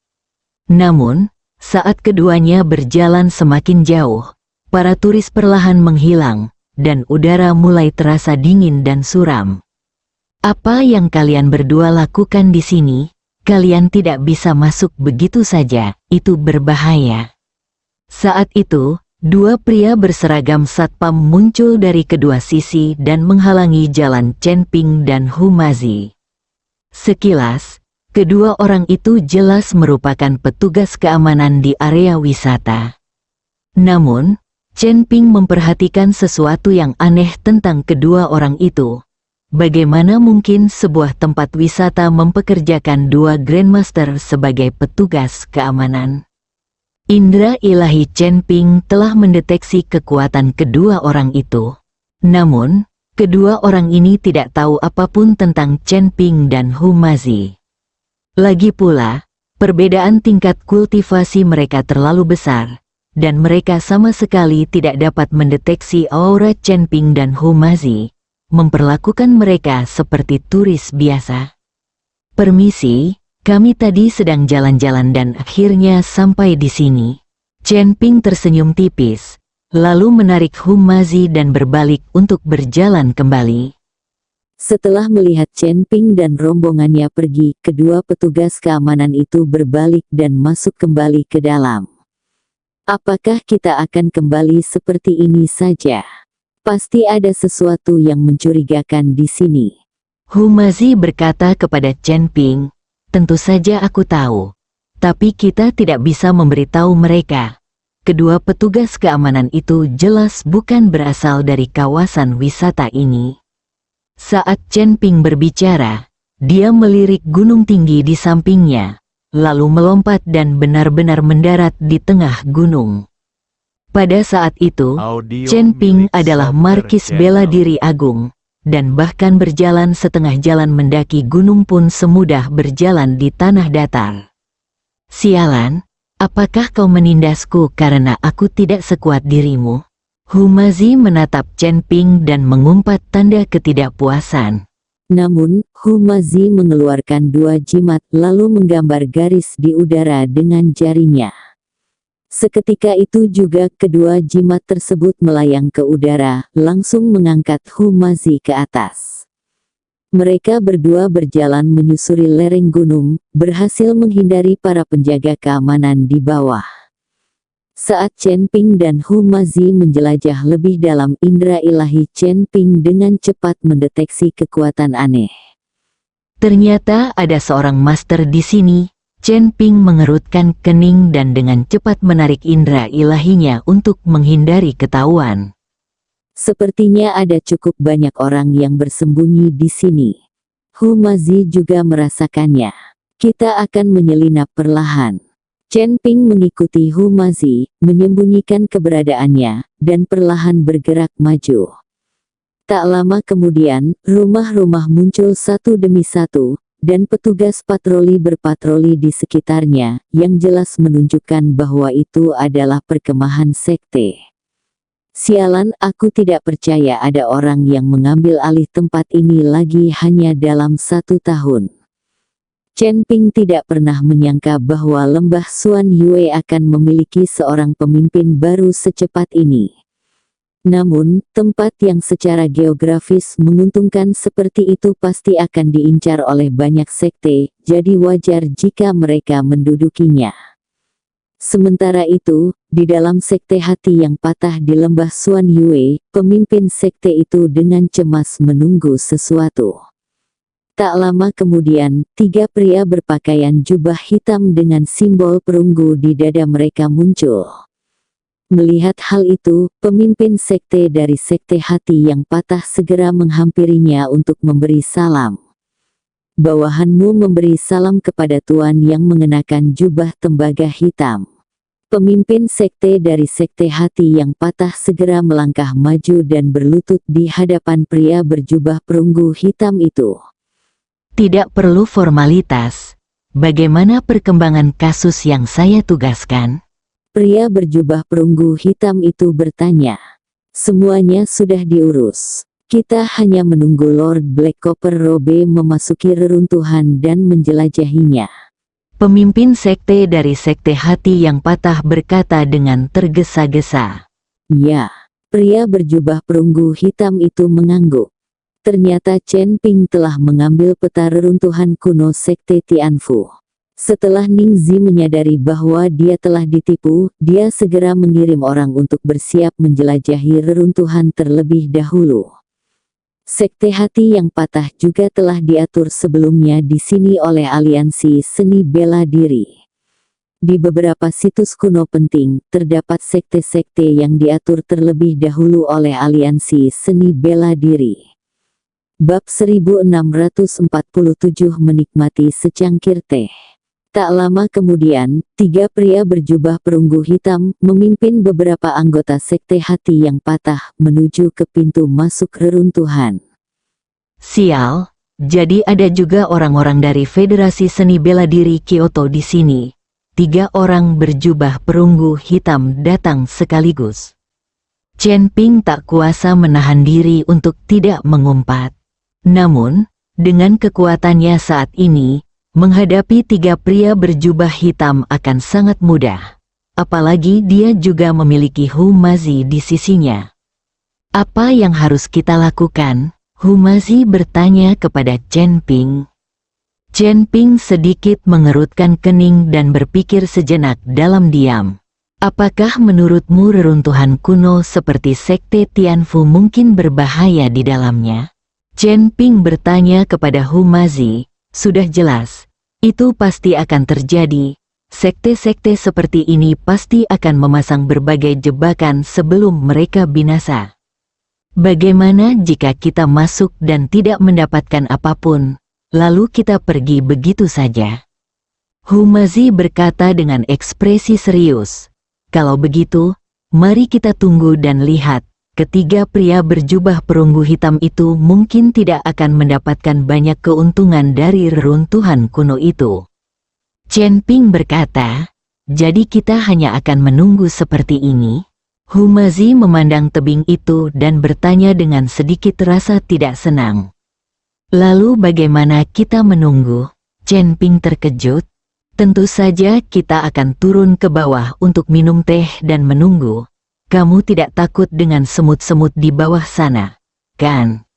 Namun, saat keduanya berjalan semakin jauh, para turis perlahan menghilang, dan udara mulai terasa dingin dan suram. Apa yang kalian berdua lakukan di sini? Kalian tidak bisa masuk begitu saja, itu berbahaya. Saat itu, dua pria berseragam satpam muncul dari kedua sisi dan menghalangi jalan Chen Ping dan Humazi. Sekilas, kedua orang itu jelas merupakan petugas keamanan di area wisata. Namun, Chen Ping memperhatikan sesuatu yang aneh tentang kedua orang itu. Bagaimana mungkin sebuah tempat wisata mempekerjakan dua Grandmaster sebagai petugas keamanan? Indra ilahi Chen Ping telah mendeteksi kekuatan kedua orang itu. Namun, kedua orang ini tidak tahu apapun tentang Chen Ping dan Humazi. Lagi pula, perbedaan tingkat kultivasi mereka terlalu besar, dan mereka sama sekali tidak dapat mendeteksi aura Chen Ping dan Humazi, memperlakukan mereka seperti turis biasa. Permisi, kami tadi sedang jalan-jalan dan akhirnya sampai di sini. Chen Ping tersenyum tipis, lalu menarik Humazi dan berbalik untuk berjalan kembali. Setelah melihat Chen Ping dan rombongannya pergi, kedua petugas keamanan itu berbalik dan masuk kembali ke dalam. Apakah kita akan kembali seperti ini saja? Pasti ada sesuatu yang mencurigakan di sini. Humazi berkata kepada Chen Ping, tentu saja aku tahu. Tapi kita tidak bisa memberitahu mereka. Kedua petugas keamanan itu jelas bukan berasal dari kawasan wisata ini. Saat Chen Ping berbicara, dia melirik gunung tinggi di sampingnya, lalu melompat dan benar-benar mendarat di tengah gunung. Pada saat itu, Chen Ping adalah markis bela diri agung, dan bahkan berjalan setengah jalan mendaki gunung pun semudah berjalan di tanah datar. Sialan, apakah kau menindasku karena aku tidak sekuat dirimu? Humazi menatap Chen Ping dan mengumpat tanda ketidakpuasan. Namun, Humazi mengeluarkan dua jimat lalu menggambar garis di udara dengan jarinya. Seketika itu juga kedua jimat tersebut melayang ke udara, langsung mengangkat Humazi ke atas. Mereka berdua berjalan menyusuri lereng gunung, berhasil menghindari para penjaga keamanan di bawah. Saat Chen Ping dan Humazi menjelajah lebih dalam, indera ilahi Chen Ping dengan cepat mendeteksi kekuatan aneh. Ternyata ada seorang master di sini. Chen Ping mengerutkan kening dan dengan cepat menarik indera ilahinya untuk menghindari ketahuan. Sepertinya ada cukup banyak orang yang bersembunyi di sini. Humazi juga merasakannya. Kita akan menyelinap perlahan. Chen Ping mengikuti Humazi, menyembunyikan keberadaannya, dan perlahan bergerak maju. Tak lama kemudian, rumah-rumah muncul satu demi satu, dan petugas patroli berpatroli di sekitarnya, yang jelas menunjukkan bahwa itu adalah perkemahan sekte. Sialan, aku tidak percaya ada orang yang mengambil alih tempat ini lagi hanya dalam 1 tahun. Chen Ping tidak pernah menyangka bahwa lembah Suan Yue akan memiliki seorang pemimpin baru secepat ini. Namun, tempat yang secara geografis menguntungkan seperti itu pasti akan diincar oleh banyak sekte, jadi wajar jika mereka mendudukinya. Sementara itu, di dalam sekte hati yang patah di lembah Suan Yue, pemimpin sekte itu dengan cemas menunggu sesuatu. Tak lama kemudian, 3 pria berpakaian jubah hitam dengan simbol perunggu di dada mereka muncul. Melihat hal itu, pemimpin sekte dari sekte hati yang patah segera menghampirinya untuk memberi salam. Bawahanmu memberi salam kepada tuan yang mengenakan jubah tembaga hitam. Pemimpin sekte dari sekte hati yang patah segera melangkah maju dan berlutut di hadapan pria berjubah perunggu hitam itu. Tidak perlu formalitas. Bagaimana perkembangan kasus yang saya tugaskan? Pria berjubah perunggu hitam itu bertanya. Semuanya sudah diurus. Kita hanya menunggu Lord Black Copper Robe memasuki reruntuhan dan menjelajahinya. Pemimpin sekte dari sekte hati yang patah berkata dengan tergesa-gesa. Ya, pria berjubah perunggu hitam itu mengangguk. Ternyata Chen Ping telah mengambil peta reruntuhan kuno sekte Tianfu. Setelah Ning Zi menyadari bahwa dia telah ditipu, dia segera mengirim orang untuk bersiap menjelajahi reruntuhan terlebih dahulu. Sekte hati yang patah juga telah diatur sebelumnya di sini oleh aliansi seni bela diri. Di beberapa situs kuno penting, terdapat sekte-sekte yang diatur terlebih dahulu oleh aliansi seni bela diri. Bab 1647 menikmati secangkir teh. Tak lama kemudian, 3 pria berjubah perunggu hitam memimpin beberapa anggota sekte hati yang patah menuju ke pintu masuk reruntuhan. Sial, jadi ada juga orang-orang dari Federasi Seni Bela Diri Kyoto di sini. 3 orang berjubah perunggu hitam datang sekaligus. Chen Ping tak kuasa menahan diri untuk tidak mengumpat. Namun, dengan kekuatannya saat ini, menghadapi 3 pria berjubah hitam akan sangat mudah. Apalagi dia juga memiliki Hu Mazi di sisinya. Apa yang harus kita lakukan? Hu Mazi bertanya kepada Chen Ping. Chen Ping sedikit mengerutkan kening dan berpikir sejenak dalam diam. Apakah menurutmu reruntuhan kuno seperti sekte Tianfu mungkin berbahaya di dalamnya? Chen Ping bertanya kepada Hu Mazi. Sudah jelas, itu pasti akan terjadi. Sekte-sekte seperti ini pasti akan memasang berbagai jebakan sebelum mereka binasa. Bagaimana jika kita masuk dan tidak mendapatkan apapun, lalu kita pergi begitu saja? Hu Mazi berkata dengan ekspresi serius. Kalau begitu, mari kita tunggu dan lihat. Ketiga pria berjubah perunggu hitam itu mungkin tidak akan mendapatkan banyak keuntungan dari reruntuhan kuno itu. Chen Ping berkata, jadi kita hanya akan menunggu seperti ini? Hu Mazi memandang tebing itu dan bertanya dengan sedikit rasa tidak senang. Lalu bagaimana kita menunggu? Chen Ping terkejut. Tentu saja kita akan turun ke bawah untuk minum teh dan menunggu. Kamu tidak takut dengan semut-semut di bawah sana, kan?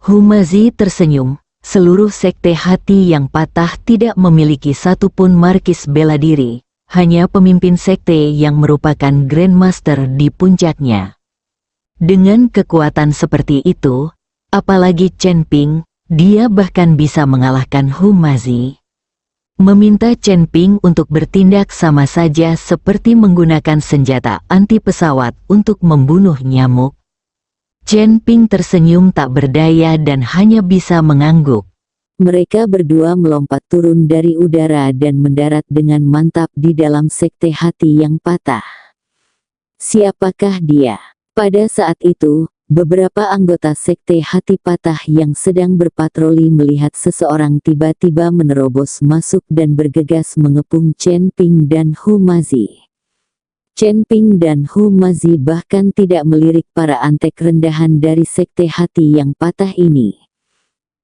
Hu Mazi tersenyum. Seluruh sekte hati yang patah tidak memiliki satupun markis bela diri. Hanya pemimpin sekte yang merupakan Grandmaster di puncaknya. Dengan kekuatan seperti itu, apalagi Chen Ping, dia bahkan bisa mengalahkan Hu Mazi. Meminta Chen Ping untuk bertindak sama saja seperti menggunakan senjata anti pesawat untuk membunuh nyamuk. Chen Ping tersenyum tak berdaya dan hanya bisa mengangguk. Mereka berdua melompat turun dari udara dan mendarat dengan mantap di dalam sekte hati yang patah. Siapakah dia? Pada saat itu, beberapa anggota sekte hati patah yang sedang berpatroli melihat seseorang tiba-tiba menerobos masuk dan bergegas mengepung Chen Ping dan Hu Mazi. Chen Ping dan Hu Mazi bahkan tidak melirik para antek rendahan dari sekte hati yang patah ini.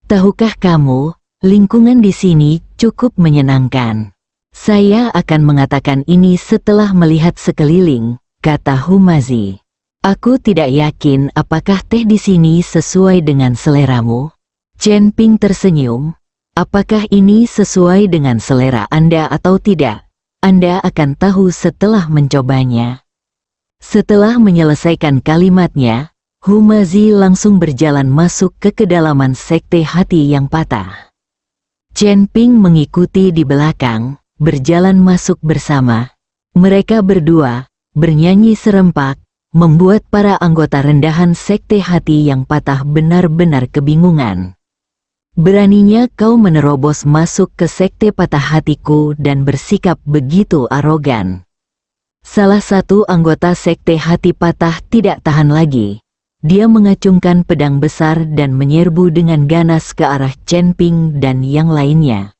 Tahukah kamu, lingkungan di sini cukup menyenangkan. Saya akan mengatakan ini setelah melihat sekeliling, kata Hu Mazi. Aku tidak yakin apakah teh di sini sesuai dengan seleramu. Chen Ping tersenyum. Apakah ini sesuai dengan selera Anda atau tidak? Anda akan tahu setelah mencobanya. Setelah menyelesaikan kalimatnya, Humazi langsung berjalan masuk ke kedalaman sekte hati yang patah. Chen Ping mengikuti di belakang, berjalan masuk bersama. Mereka berdua bernyanyi serempak, membuat para anggota rendahan sekte hati yang patah benar-benar kebingungan. Beraninya kau menerobos masuk ke sekte patah hatiku dan bersikap begitu arogan. Salah satu anggota sekte hati patah tidak tahan lagi. Dia mengacungkan pedang besar dan menyerbu dengan ganas ke arah Chen Ping dan yang lainnya.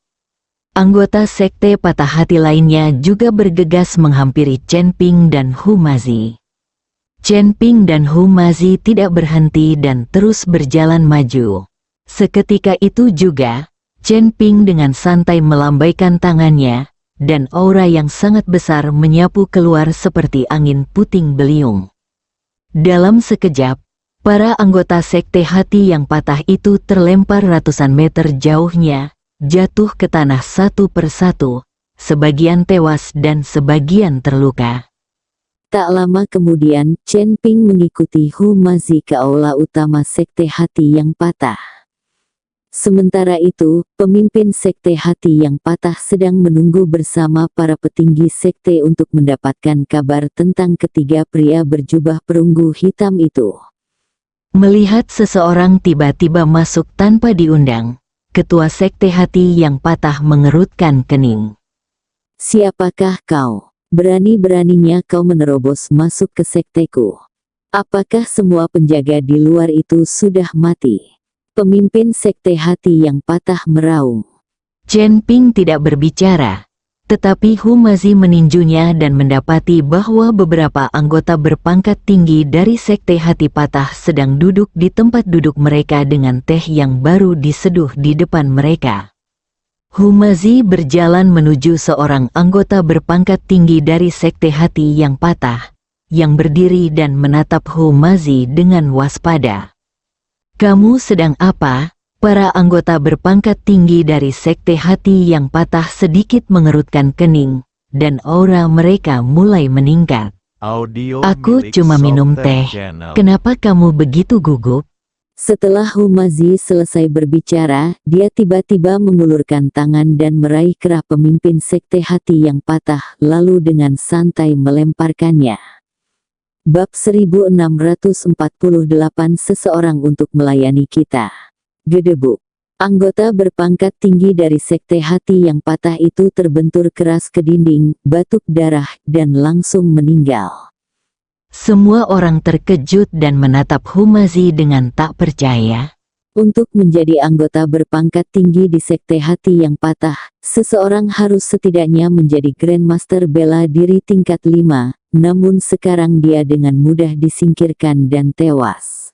Anggota sekte patah hati lainnya juga bergegas menghampiri Chen Ping dan Humazi. Chen Ping dan Humazi tidak berhenti dan terus berjalan maju. Seketika itu juga, Chen Ping dengan santai melambaikan tangannya, dan aura yang sangat besar menyapu keluar seperti angin puting beliung. Dalam sekejap, para anggota sekte hati yang patah itu terlempar ratusan meter jauhnya, jatuh ke tanah satu persatu, sebagian tewas dan sebagian terluka. Tak lama kemudian, Chen Ping mengikuti Humazi ke aula utama sekte hati yang patah. Sementara itu, pemimpin sekte hati yang patah sedang menunggu bersama para petinggi sekte untuk mendapatkan kabar tentang ketiga pria berjubah perunggu hitam itu. Melihat seseorang tiba-tiba masuk tanpa diundang, ketua sekte hati yang patah mengerutkan kening. Siapakah kau? Berani-beraninya kau menerobos masuk ke sekteku. Apakah semua penjaga di luar itu sudah mati? Pemimpin sekte hati yang patah meraung. Chen Ping tidak berbicara, tetapi Humazi meninjunya dan mendapati bahwa beberapa anggota berpangkat tinggi dari sekte hati patah sedang duduk di tempat duduk mereka dengan teh yang baru diseduh di depan mereka. Humazi berjalan menuju seorang anggota berpangkat tinggi dari sekte hati yang patah, yang berdiri dan menatap Humazi dengan waspada. "Kamu sedang apa?" Para anggota berpangkat tinggi dari sekte hati yang patah sedikit mengerutkan kening, dan aura mereka mulai meningkat. "Aku cuma minum teh. Kenapa kamu begitu gugup?" Setelah Humazi selesai berbicara, dia tiba-tiba mengulurkan tangan dan meraih kerah pemimpin sekte hati yang patah, lalu dengan santai melemparkannya. Bab 1648 Seseorang untuk melayani kita. Gedebuk. Anggota berpangkat tinggi dari sekte hati yang patah itu terbentur keras ke dinding, batuk darah, dan langsung meninggal. Semua orang terkejut dan menatap Humazi dengan tak percaya. Untuk menjadi anggota berpangkat tinggi di sekte hati yang patah, seseorang harus setidaknya menjadi Grandmaster bela diri tingkat 5, namun sekarang dia dengan mudah disingkirkan dan tewas.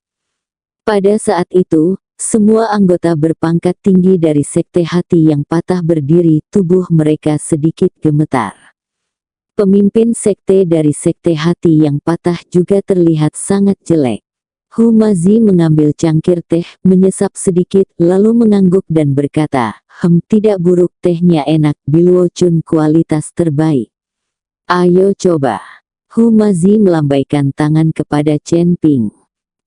Pada saat itu, semua anggota berpangkat tinggi dari sekte hati yang patah berdiri, tubuh mereka sedikit gemetar. Pemimpin sekte dari sekte hati yang patah juga terlihat sangat jelek. Humazi mengambil cangkir teh, menyesap sedikit, lalu mengangguk dan berkata, tidak buruk, tehnya enak, Bilwo-chun kualitas terbaik. Ayo coba." Humazi melambaikan tangan kepada Chen Ping.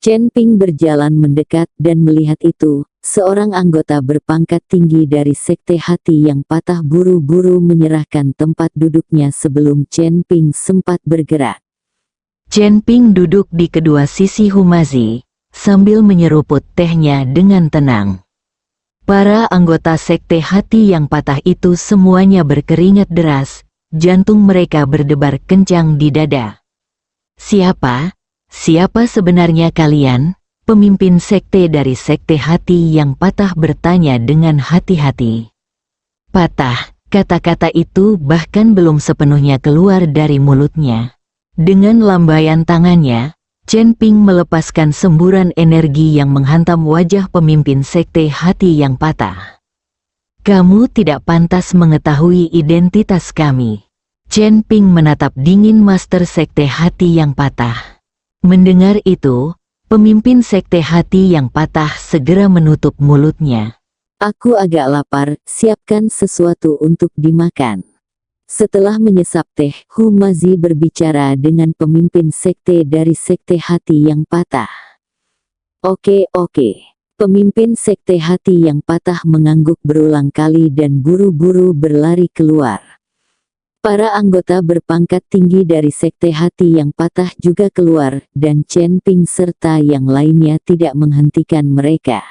Chen Ping berjalan mendekat dan melihat itu, seorang anggota berpangkat tinggi dari sekte hati yang patah buru-buru menyerahkan tempat duduknya sebelum Chen Ping sempat bergerak. Chen Ping duduk di kedua sisi Humazi, sambil menyeruput tehnya dengan tenang. Para anggota sekte hati yang patah itu semuanya berkeringat deras, jantung mereka berdebar kencang di dada. Siapa sebenarnya kalian?" Pemimpin sekte dari sekte hati yang patah bertanya dengan hati-hati. "Patah," kata-kata itu bahkan belum sepenuhnya keluar dari mulutnya. Dengan lambaian tangannya, Chen Ping melepaskan semburan energi yang menghantam wajah pemimpin sekte hati yang patah. "Kamu tidak pantas mengetahui identitas kami." Chen Ping menatap dingin master sekte hati yang patah. Mendengar itu, pemimpin sekte hati yang patah segera menutup mulutnya. "Aku agak lapar, siapkan sesuatu untuk dimakan." Setelah menyesap teh, Humazi berbicara dengan pemimpin sekte dari sekte hati yang patah. Oke. Pemimpin sekte hati yang patah mengangguk berulang kali dan buru-buru berlari keluar. Para anggota berpangkat tinggi dari sekte hati yang patah juga keluar, dan Chen Ping serta yang lainnya tidak menghentikan mereka.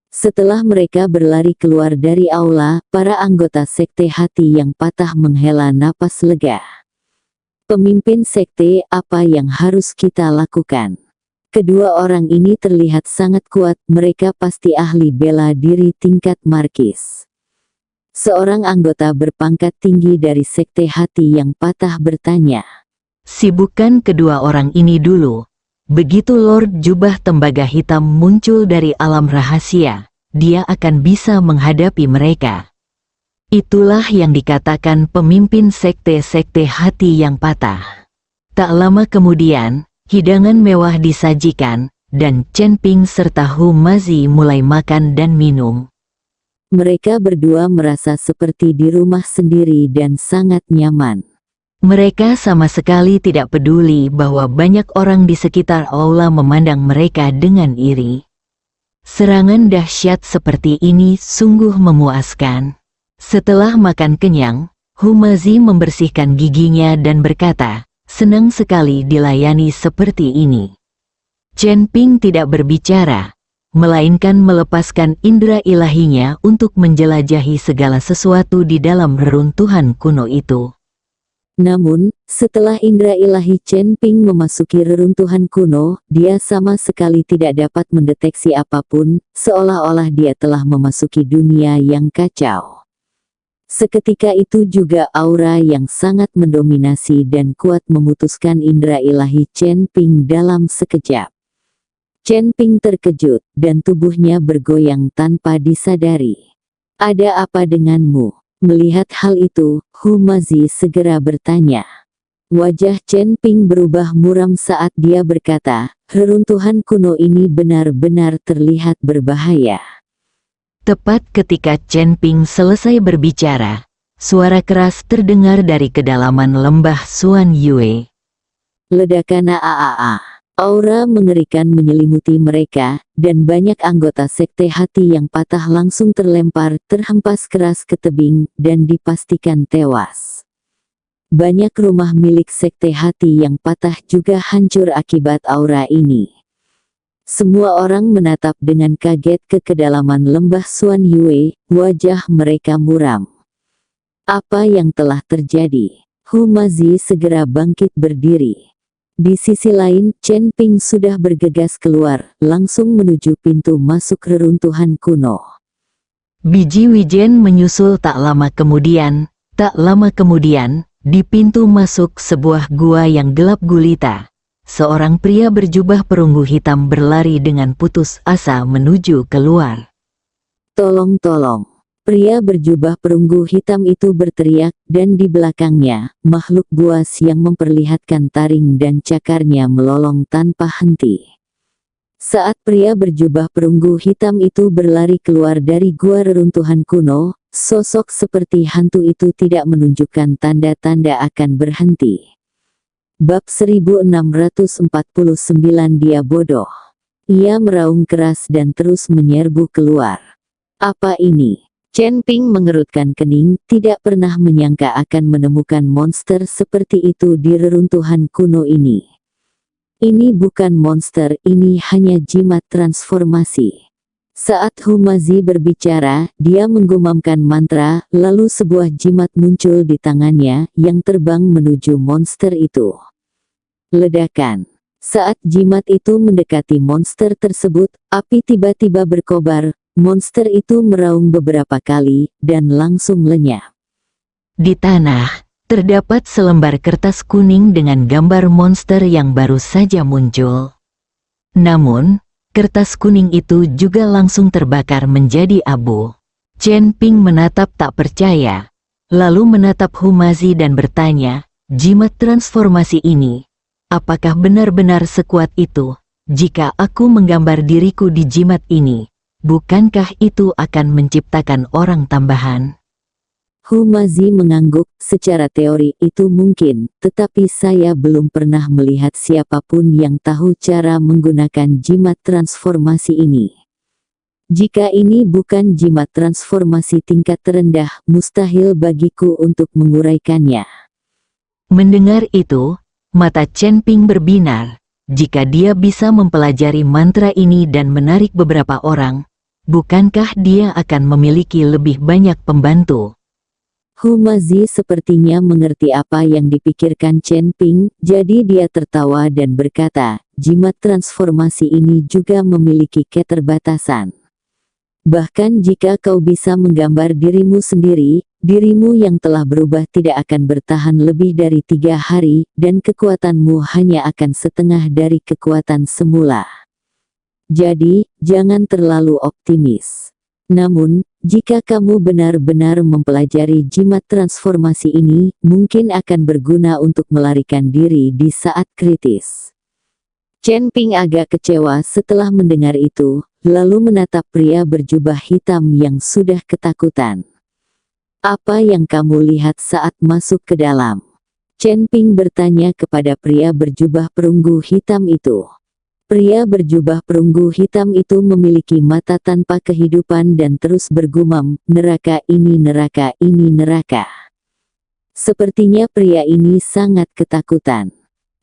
Setelah mereka berlari keluar dari aula, para anggota sekte hati yang patah menghela napas lega. Pemimpin sekte, apa yang harus kita lakukan? Kedua orang ini terlihat sangat kuat, mereka pasti ahli bela diri tingkat markis. Seorang anggota berpangkat tinggi dari sekte hati yang patah bertanya. Sibukkan kedua orang ini dulu. Begitu Lord Jubah Tembaga Hitam muncul dari alam rahasia, dia akan bisa menghadapi mereka. Itulah yang dikatakan pemimpin sekte-sekte hati yang patah. Tak lama kemudian, hidangan mewah disajikan, dan Chen Ping serta Hu Mazi mulai makan dan minum. Mereka berdua merasa seperti di rumah sendiri dan sangat nyaman. Mereka sama sekali tidak peduli bahwa banyak orang di sekitar aula memandang mereka dengan iri. Serangan dahsyat seperti ini sungguh memuaskan. Setelah makan kenyang, Hu Mazi membersihkan giginya dan berkata, senang sekali dilayani seperti ini. Chen Ping tidak berbicara, melainkan melepaskan indera ilahinya untuk menjelajahi segala sesuatu di dalam reruntuhan kuno itu. Namun, setelah indera ilahi Chen Ping memasuki reruntuhan kuno, dia sama sekali tidak dapat mendeteksi apapun, seolah-olah dia telah memasuki dunia yang kacau. Seketika itu juga aura yang sangat mendominasi dan kuat memutuskan indera ilahi Chen Ping dalam sekejap. Chen Ping terkejut, dan tubuhnya bergoyang tanpa disadari. Ada apa denganmu? Melihat hal itu, Hu Mazi segera bertanya. Wajah Chen Ping berubah muram saat dia berkata, reruntuhan kuno ini benar-benar terlihat berbahaya. Tepat ketika Chen Ping selesai berbicara, suara keras terdengar dari kedalaman lembah Xuan Yue. Ledakan AAA. Aura mengerikan menyelimuti mereka, dan banyak anggota sekte hati yang patah langsung terhempas keras ke tebing, dan dipastikan tewas. Banyak rumah milik sekte hati yang patah juga hancur akibat aura ini. Semua orang menatap dengan kaget ke kedalaman lembah Xuan Yue, wajah mereka muram. Apa yang telah terjadi? Hu Mazi segera bangkit berdiri. Di sisi lain, Chen Ping sudah bergegas keluar, langsung menuju pintu masuk reruntuhan kuno. Biji wijen menyusul tak lama kemudian, di pintu masuk sebuah gua yang gelap gulita. Seorang pria berjubah perunggu hitam berlari dengan putus asa menuju keluar. Tolong. Pria berjubah perunggu hitam itu berteriak, dan di belakangnya, makhluk buas yang memperlihatkan taring dan cakarnya melolong tanpa henti. Saat pria berjubah perunggu hitam itu berlari keluar dari gua reruntuhan kuno, sosok seperti hantu itu tidak menunjukkan tanda-tanda akan berhenti. Bab 1649 Dia bodoh. Ia meraung keras dan terus menyerbu keluar. Apa ini? Chen Ping mengerutkan kening, tidak pernah menyangka akan menemukan monster seperti itu di reruntuhan kuno ini. Ini bukan monster, ini hanya jimat transformasi. Saat Hu Mazi berbicara, dia menggumamkan mantra, lalu sebuah jimat muncul di tangannya, yang terbang menuju monster itu. Ledakan. Saat jimat itu mendekati monster tersebut, api tiba-tiba berkobar, monster itu meraung beberapa kali, dan langsung lenyap. Di tanah, terdapat selembar kertas kuning dengan gambar monster yang baru saja muncul. Namun, kertas kuning itu juga langsung terbakar menjadi abu. Chen Ping menatap tak percaya, lalu menatap Hu Mazi dan bertanya, jimat transformasi ini, apakah benar-benar sekuat itu? Jika aku menggambar diriku di jimat ini, bukankah itu akan menciptakan orang tambahan? Humazi mengangguk, secara teori itu mungkin, tetapi saya belum pernah melihat siapapun yang tahu cara menggunakan jimat transformasi ini. Jika ini bukan jimat transformasi tingkat terendah, mustahil bagiku untuk menguraikannya. Mendengar itu, mata Chen Ping berbinar. Jika dia bisa mempelajari mantra ini dan menarik beberapa orang, bukankah dia akan memiliki lebih banyak pembantu? Humazi sepertinya mengerti apa yang dipikirkan Chen Ping, jadi dia tertawa dan berkata, jimat transformasi ini juga memiliki keterbatasan. Bahkan jika kau bisa menggambar dirimu sendiri, dirimu yang telah berubah tidak akan bertahan lebih dari 3 hari, dan kekuatanmu hanya akan setengah dari kekuatan semula. Jadi, jangan terlalu optimis. Namun, jika kamu benar-benar mempelajari jimat transformasi ini, mungkin akan berguna untuk melarikan diri di saat kritis. Chen Ping agak kecewa setelah mendengar itu, lalu menatap pria berjubah hitam yang sudah ketakutan. Apa yang kamu lihat saat masuk ke dalam? Chen Ping bertanya kepada pria berjubah perunggu hitam itu. Pria berjubah perunggu hitam itu memiliki mata tanpa kehidupan dan terus bergumam, neraka ini neraka ini neraka. Sepertinya pria ini sangat ketakutan.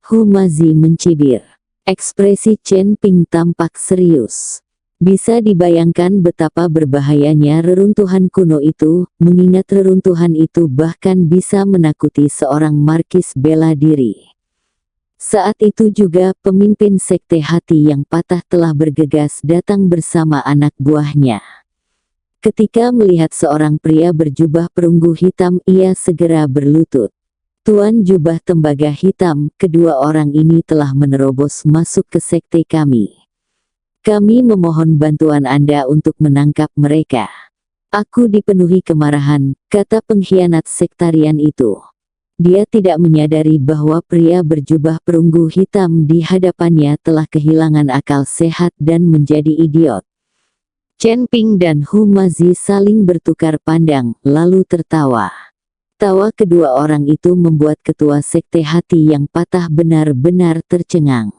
Humazi mencibir. Ekspresi Chen Ping tampak serius. Bisa dibayangkan betapa berbahayanya reruntuhan kuno itu, mengingat reruntuhan itu bahkan bisa menakuti seorang markis bela diri. Saat itu juga pemimpin sekte hati yang patah telah bergegas datang bersama anak buahnya. Ketika melihat seorang pria berjubah perunggu hitam, ia segera berlutut. Tuan Jubah Tembaga Hitam, kedua orang ini telah menerobos masuk ke sekte kami. Kami memohon bantuan Anda untuk menangkap mereka. Aku dipenuhi kemarahan, kata pengkhianat sektarian itu. Dia tidak menyadari bahwa pria berjubah perunggu hitam di hadapannya telah kehilangan akal sehat dan menjadi idiot. Chen Ping dan Humazi saling bertukar pandang, lalu tertawa. Tawa kedua orang itu membuat ketua sekte hati yang patah benar-benar tercengang.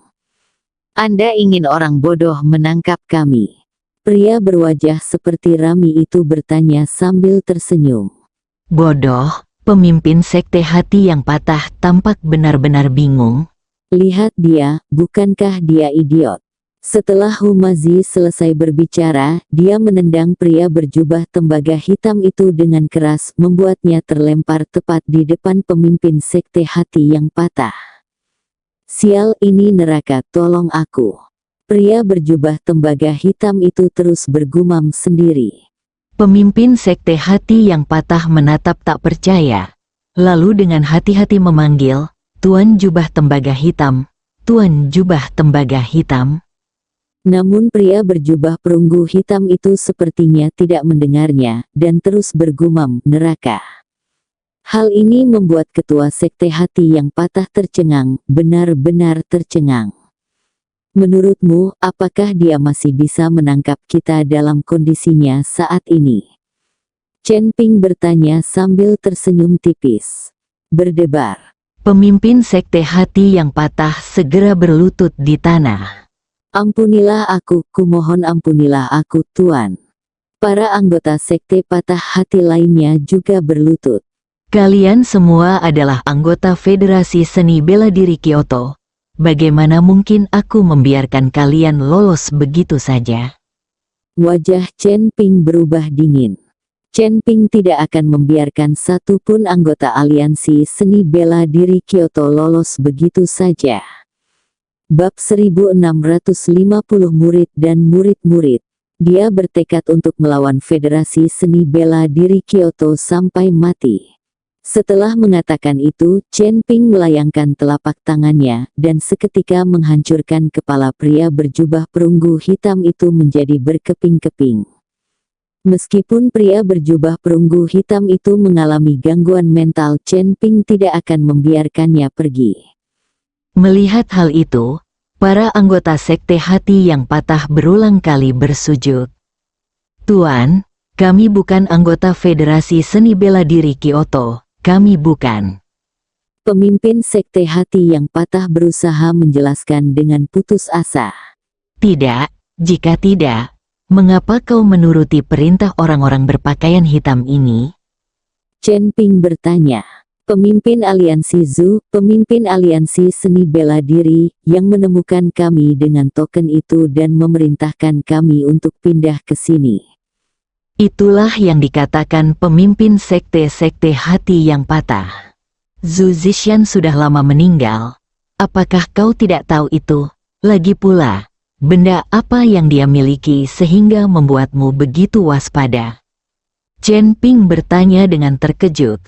Anda ingin orang bodoh menangkap kami? Pria berwajah seperti Rami itu bertanya sambil tersenyum. Bodoh? Pemimpin sekte hati yang patah tampak benar-benar bingung. Lihat dia, bukankah dia idiot? Setelah Humazi selesai berbicara, dia menendang pria berjubah tembaga hitam itu dengan keras, membuatnya terlempar tepat di depan pemimpin sekte hati yang patah. Sial, ini neraka, tolong aku. Pria berjubah tembaga hitam itu terus bergumam sendiri. Pemimpin sekte hati yang patah menatap tak percaya. Lalu dengan hati-hati memanggil, Tuan Jubah Tembaga Hitam, Tuan Jubah Tembaga Hitam. Namun pria berjubah perunggu hitam itu sepertinya tidak mendengarnya, dan terus bergumam, neraka. Hal ini membuat ketua sekte hati yang patah tercengang, benar-benar tercengang. Menurutmu, apakah dia masih bisa menangkap kita dalam kondisinya saat ini? Chen Ping bertanya sambil tersenyum tipis. Berdebar. Pemimpin sekte hati yang patah segera berlutut di tanah. Ampunilah aku, kumohon ampunilah aku, Tuan. Para anggota sekte patah hati lainnya juga berlutut. Kalian semua adalah anggota Federasi Seni Bela Diri Kyoto. Bagaimana mungkin aku membiarkan kalian lolos begitu saja? Wajah Chen Ping berubah dingin. Chen Ping tidak akan membiarkan satu pun anggota aliansi seni bela diri Kyoto lolos begitu saja. Bab 1650 murid dan murid-murid. Dia bertekad untuk melawan Federasi Seni Bela Diri Kyoto sampai mati. Setelah mengatakan itu, Chen Ping melayangkan telapak tangannya, dan seketika menghancurkan kepala pria berjubah perunggu hitam itu menjadi berkeping-keping. Meskipun pria berjubah perunggu hitam itu mengalami gangguan mental, Chen Ping tidak akan membiarkannya pergi. Melihat hal itu, para anggota sekte hati yang patah berulang kali bersujud. Tuan, Kami bukan anggota Federasi Seni Bela Diri Kyoto, kami bukan. Pemimpin Sekte Hati yang Patah berusaha menjelaskan dengan putus asa. Tidak, jika tidak, mengapa kau menuruti perintah orang-orang berpakaian hitam ini? Chen Ping bertanya. Pemimpin Aliansi Zhu, pemimpin Aliansi Seni Bela Diri, yang menemukan kami dengan token itu dan memerintahkan kami untuk pindah ke sini. Itulah yang dikatakan pemimpin sekte-sekte hati yang patah. Zhu Zishan sudah lama meninggal. Apakah kau tidak tahu itu? Lagi pula, benda apa yang dia miliki sehingga membuatmu begitu waspada? Chen Ping bertanya dengan terkejut.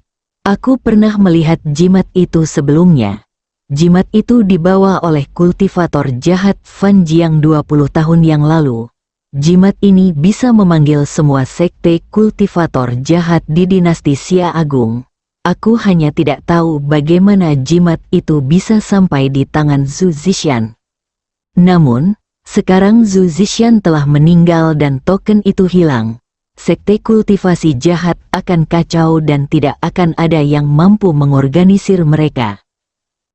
Aku pernah melihat jimat itu sebelumnya. Jimat itu dibawa oleh kultivator jahat Fan Jiang 20 tahun yang lalu. Jimat ini bisa memanggil semua sekte kultivator jahat di dinasti Xia Agung. Aku hanya tidak tahu bagaimana jimat itu bisa sampai di tangan Zhu Zishan. Namun, sekarang Zhu Zishan telah meninggal dan token itu hilang. Sekte kultivasi jahat akan kacau dan tidak akan ada yang mampu mengorganisir mereka.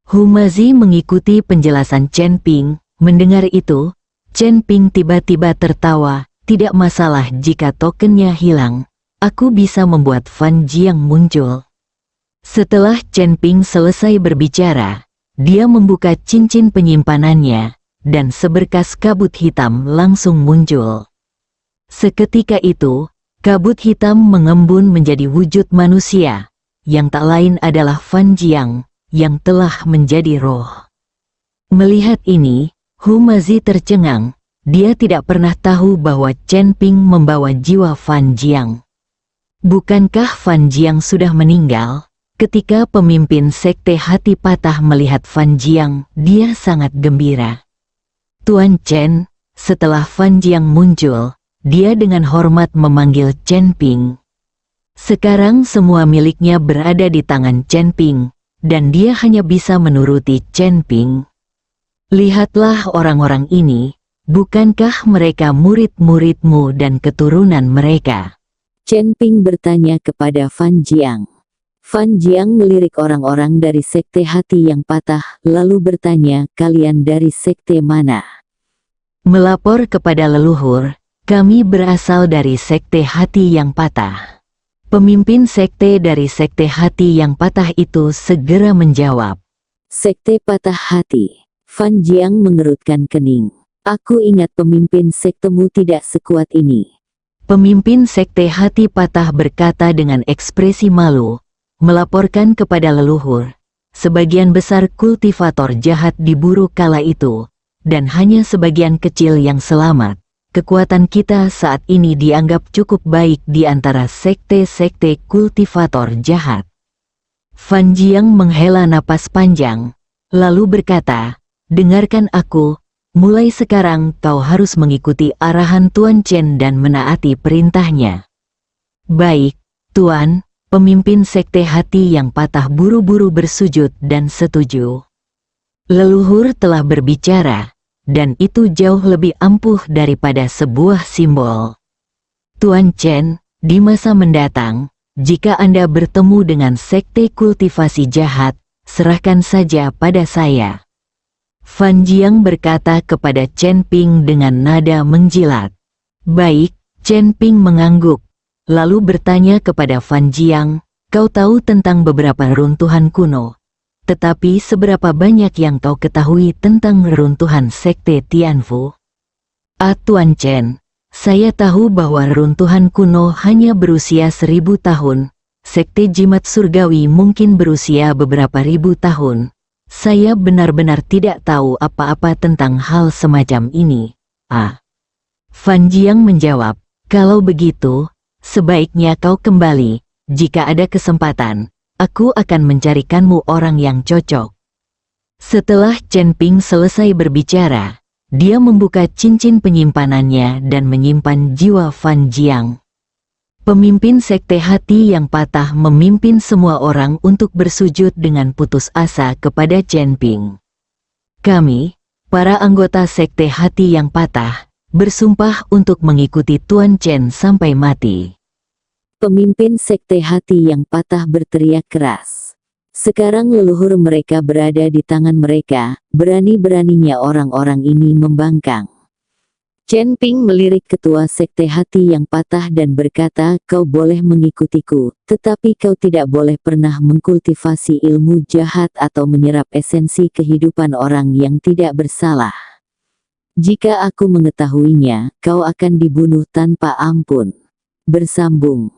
Humazi mengikuti penjelasan Chen Ping. Mendengar itu, Chen Ping tiba-tiba tertawa. Tidak masalah jika tokennya hilang. Aku bisa membuat Fan Jiang muncul. Setelah Chen Ping selesai berbicara, dia membuka cincin penyimpanannya, dan seberkas kabut hitam langsung muncul. Seketika itu, kabut hitam mengembun menjadi wujud manusia, yang tak lain adalah Fan Jiang, yang telah menjadi roh. Melihat ini, Humazi tercengang. Dia tidak pernah tahu bahwa Chen Ping membawa jiwa Fan Jiang. Bukankah Fan Jiang sudah meninggal? Ketika pemimpin sekte hati patah melihat Fan Jiang, dia sangat gembira. Tuan Chen, setelah Fan Jiang muncul, dia dengan hormat memanggil Chen Ping. Sekarang semua miliknya berada di tangan Chen Ping, dan dia hanya bisa menuruti Chen Ping. Lihatlah orang-orang ini, bukankah mereka murid-muridmu dan keturunan mereka? Chen Ping bertanya kepada Fan Jiang. Fan Jiang melirik orang-orang dari sekte hati yang patah, lalu bertanya, kalian dari sekte mana? Melapor kepada leluhur, kami berasal dari sekte hati yang patah. Pemimpin sekte dari sekte hati yang patah itu segera menjawab. Sekte patah hati. Fan Jiang mengerutkan kening. Aku ingat pemimpin sektemu tidak sekuat ini. Pemimpin sekte hati patah berkata dengan ekspresi malu, melaporkan kepada leluhur. Sebagian besar kultivator jahat diburu kala itu, dan hanya sebagian kecil yang selamat. Kekuatan kita saat ini dianggap cukup baik di antara sekte-sekte kultivator jahat. Fan Jiang menghela napas panjang, lalu berkata, dengarkan aku, mulai sekarang kau harus mengikuti arahan Tuan Chen dan menaati perintahnya. Baik, Tuan. Pemimpin sekte hati yang patah buru-buru bersujud dan setuju. Leluhur telah berbicara, dan itu jauh lebih ampuh daripada sebuah simbol. Tuan Chen, di masa mendatang, jika Anda bertemu dengan sekte kultivasi jahat, serahkan saja pada saya. Fan Jiang berkata kepada Chen Ping dengan nada menjilat. Baik, Chen Ping mengangguk. Lalu bertanya kepada Fan Jiang, kau tahu tentang beberapa reruntuhan kuno, tetapi seberapa banyak yang kau ketahui tentang reruntuhan sekte Tianfu? Tuan Chen, saya tahu bahwa reruntuhan kuno hanya berusia 1000 tahun, sekte jimat surgawi mungkin berusia beberapa ribu tahun. Saya benar-benar tidak tahu apa-apa tentang hal semacam ini. Fan Jiang menjawab, kalau begitu, sebaiknya kau kembali, jika ada kesempatan, aku akan mencarikanmu orang yang cocok. Setelah Chen Ping selesai berbicara, dia membuka cincin penyimpanannya dan menyimpan jiwa Fan Jiang. Pemimpin sekte hati yang patah memimpin semua orang untuk bersujud dengan putus asa kepada Chen Ping. Kami, para anggota sekte hati yang patah, bersumpah untuk mengikuti Tuan Chen sampai mati. Pemimpin sekte hati yang patah berteriak keras. Sekarang leluhur mereka berada di tangan mereka, berani-beraninya orang-orang ini membangkang. Chen Ping melirik ketua sekte hati yang patah dan berkata, "Kau boleh mengikutiku, tetapi kau tidak boleh pernah mengkultivasi ilmu jahat atau menyerap esensi kehidupan orang yang tidak bersalah. Jika aku mengetahuinya, kau akan dibunuh tanpa ampun." Bersambung.